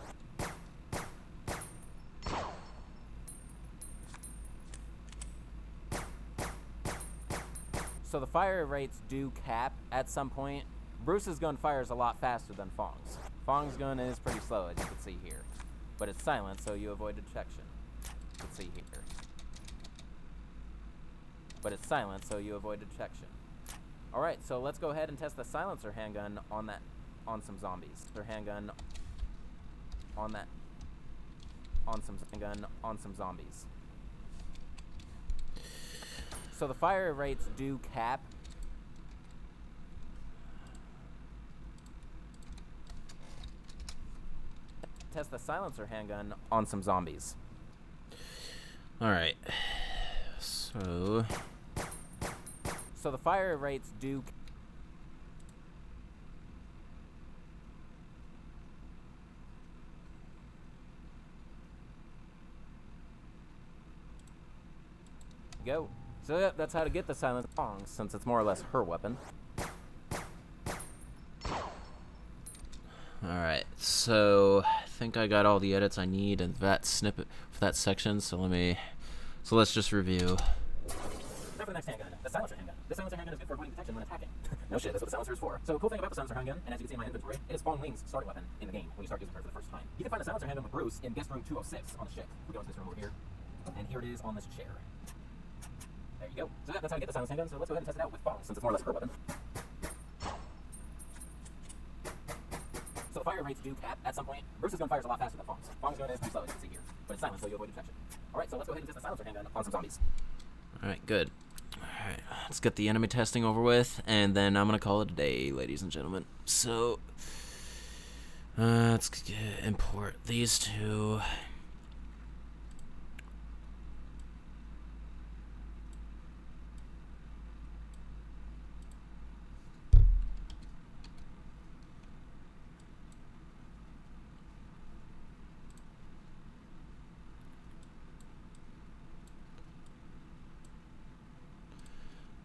So the fire rates do cap at some point. Bruce's gun fires a lot faster than Fong's. Fong's gun is pretty slow, as you can see here. but it's silent, so you avoid detection. Let's see here. But it's silent, so you avoid detection. Alright, so let's go ahead and test the silencer handgun on some zombies. Or handgun on some zombies. So the fire rates do cap. Test the silencer handgun on some zombies. Alright. So the fire rates do. Go. So yeah, that's how to get the silent song, since it's more or less her weapon. alright, so I think I got all the edits I need in that snippet for that section, so let's just review. Now for the next handgun, the silencer handgun. This silencer handgun is good for avoiding detection when attacking. No shit, that's what the silencer is for. So cool thing about the silencer handgun, and as you can see in my inventory, it is Fallen Wings' starting weapon in the game when you start using her for the first time. You can find the silencer handgun with Bruce in guest room 206 on the ship. We go into this room over here, and here it is on this chair. There you go. So that's how you get the silencer handgun, so let's go ahead and test it out with Fallen, since it's more or less her weapon. So the fire rates do cap at some point. Bruce's gun fires a lot faster than Fallen's. Fallen's gun is pretty slow, as you can see here, but it's silent, so you avoid detection. Alright, so let's go ahead and test the silencer handgun on some zombies. Alright, good. Alright, let's get the enemy testing over with, and then I'm gonna call it a day, ladies and gentlemen. So, let's import these two.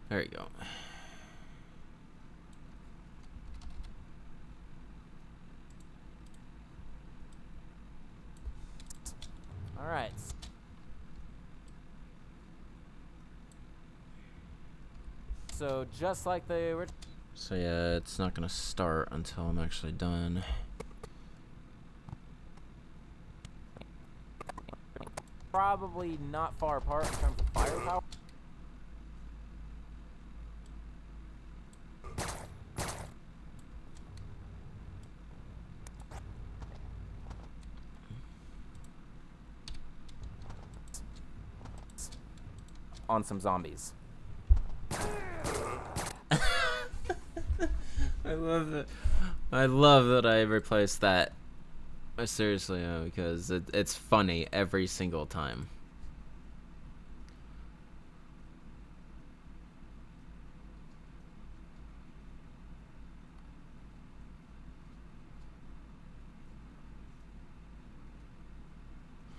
There you go. All right. So just like the original. So yeah, it's not gonna start until I'm actually done. Probably not far apart in terms of firepower. On some zombies. I love it. I love that I replaced that. Seriously, because it's funny every single time.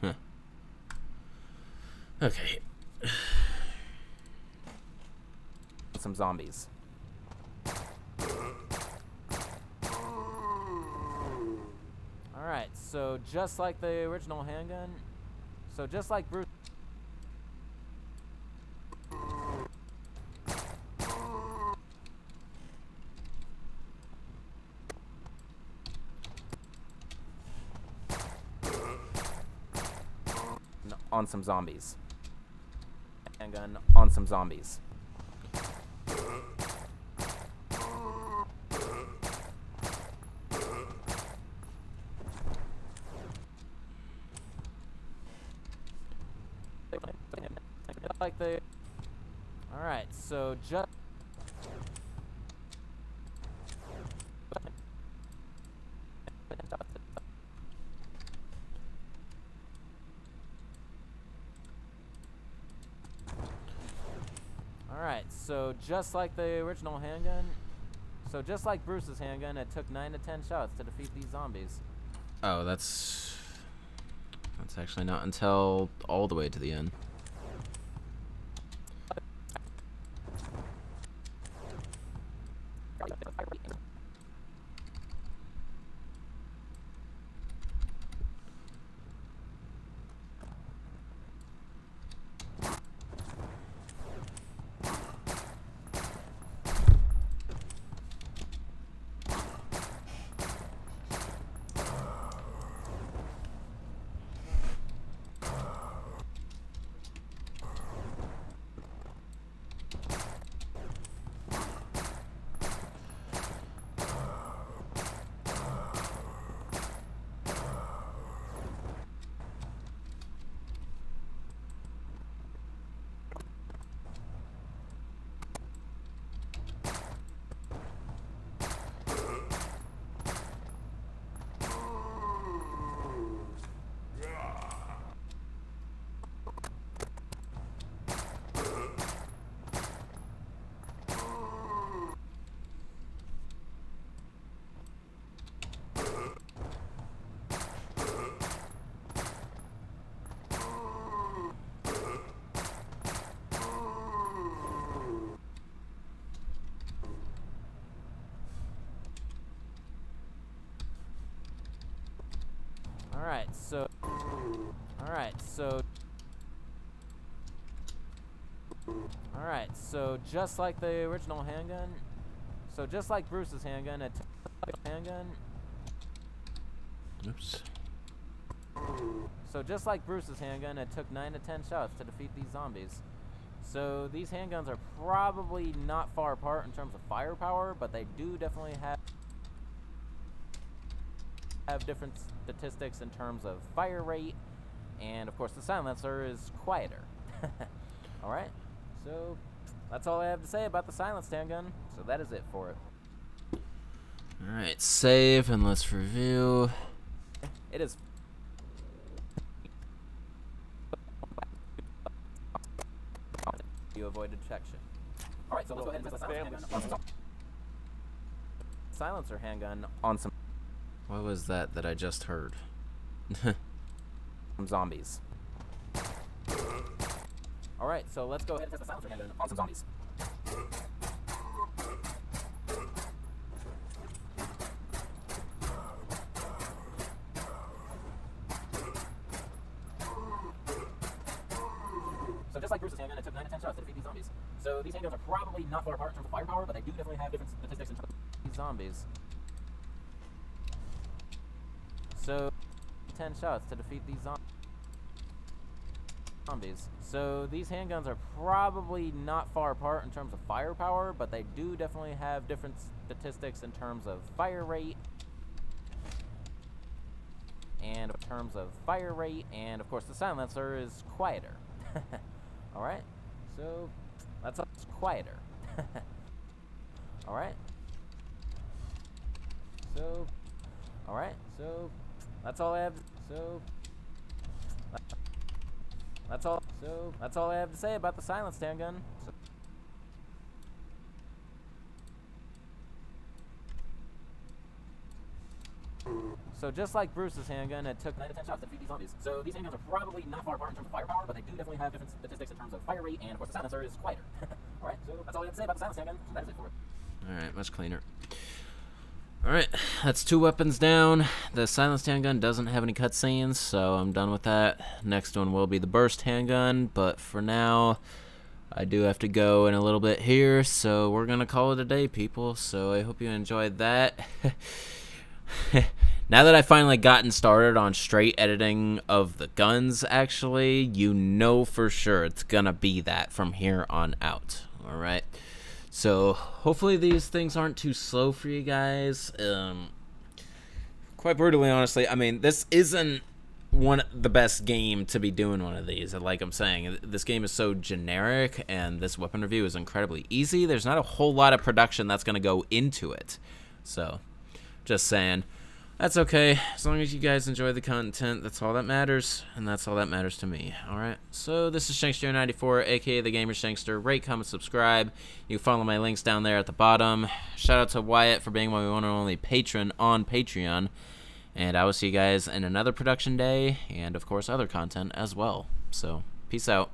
Huh. Okay. Some zombies. Alright, so just like the original handgun, so just like Bruce. On some zombies. Handgun on some zombies. Like the. Alright, so just. Alright, so just like the original handgun, so just like Bruce's handgun, it took 9 to 10 shots to defeat these zombies. Oh, that's actually not until all the way to the end. Alright, so... Alright, so just like the original handgun... So just like Bruce's handgun, it Oops. So just like Bruce's handgun, it took 9 to 10 shots to defeat these zombies. So these handguns are probably not far apart in terms of firepower, but they do definitely have different statistics in terms of fire rate, and of course the silencer is quieter. Alright, so that's all I have to say about the silenced handgun, so that is it for it. Alright, save and let's review. It is you avoid detection. Alright, so let's go ahead and test the silencer handgun. Silencer handgun on some What was that I just heard? zombies. Alright, so let's go ahead and test the silencer handgun on some zombies. So just like Bruce's handgun, it took 9 to 10 shots to defeat these zombies. So these handguns are probably not far apart in terms of firepower, but they do definitely have different statistics in terms of these zombies. So 10 shots to defeat these zombies. So these handguns are probably not far apart in terms of firepower, but they do definitely have different statistics in terms of fire rate. And of course the silencer is quieter. Alright, so that's all. It's quieter. Alright. So that's all I have. That's all I have to say about the silenced handgun. So just like Bruce's handgun, it took 9 to 10 shots to defeat these zombies. So these handguns are probably not far apart in terms of firepower, but they do definitely have different statistics in terms of fire rate, and of course the silencer is quieter. Alright, so that's all I have to say about the silenced handgun. So that is it for it. Alright, much cleaner. Alright, that's 2 weapons down. The silenced handgun doesn't have any cutscenes, so I'm done with that. Next one will be the burst handgun, but for now, I do have to go in a little bit here, so we're gonna call it a day, people. So I hope you enjoyed that. Now that I've finally gotten started on straight editing of the guns, actually, you know for sure it's gonna be that from here on out. Alright? So, hopefully these things aren't too slow for you guys. Quite brutally, honestly, I mean, this isn't the best game to be doing one of these. Like I'm saying, this game is so generic, and this weapon review is incredibly easy. There's not a whole lot of production that's going to go into it. So, just saying. That's okay. As long as you guys enjoy the content, that's all that matters, and that's all that matters to me. Alright, so this is Shankster94, aka TheGamersHankster. Rate, comment, subscribe. You can follow my links down there at the bottom. Shout out to Wyatt for being my one and only patron on Patreon. And I will see you guys in another production day, and of course other content as well. So, peace out.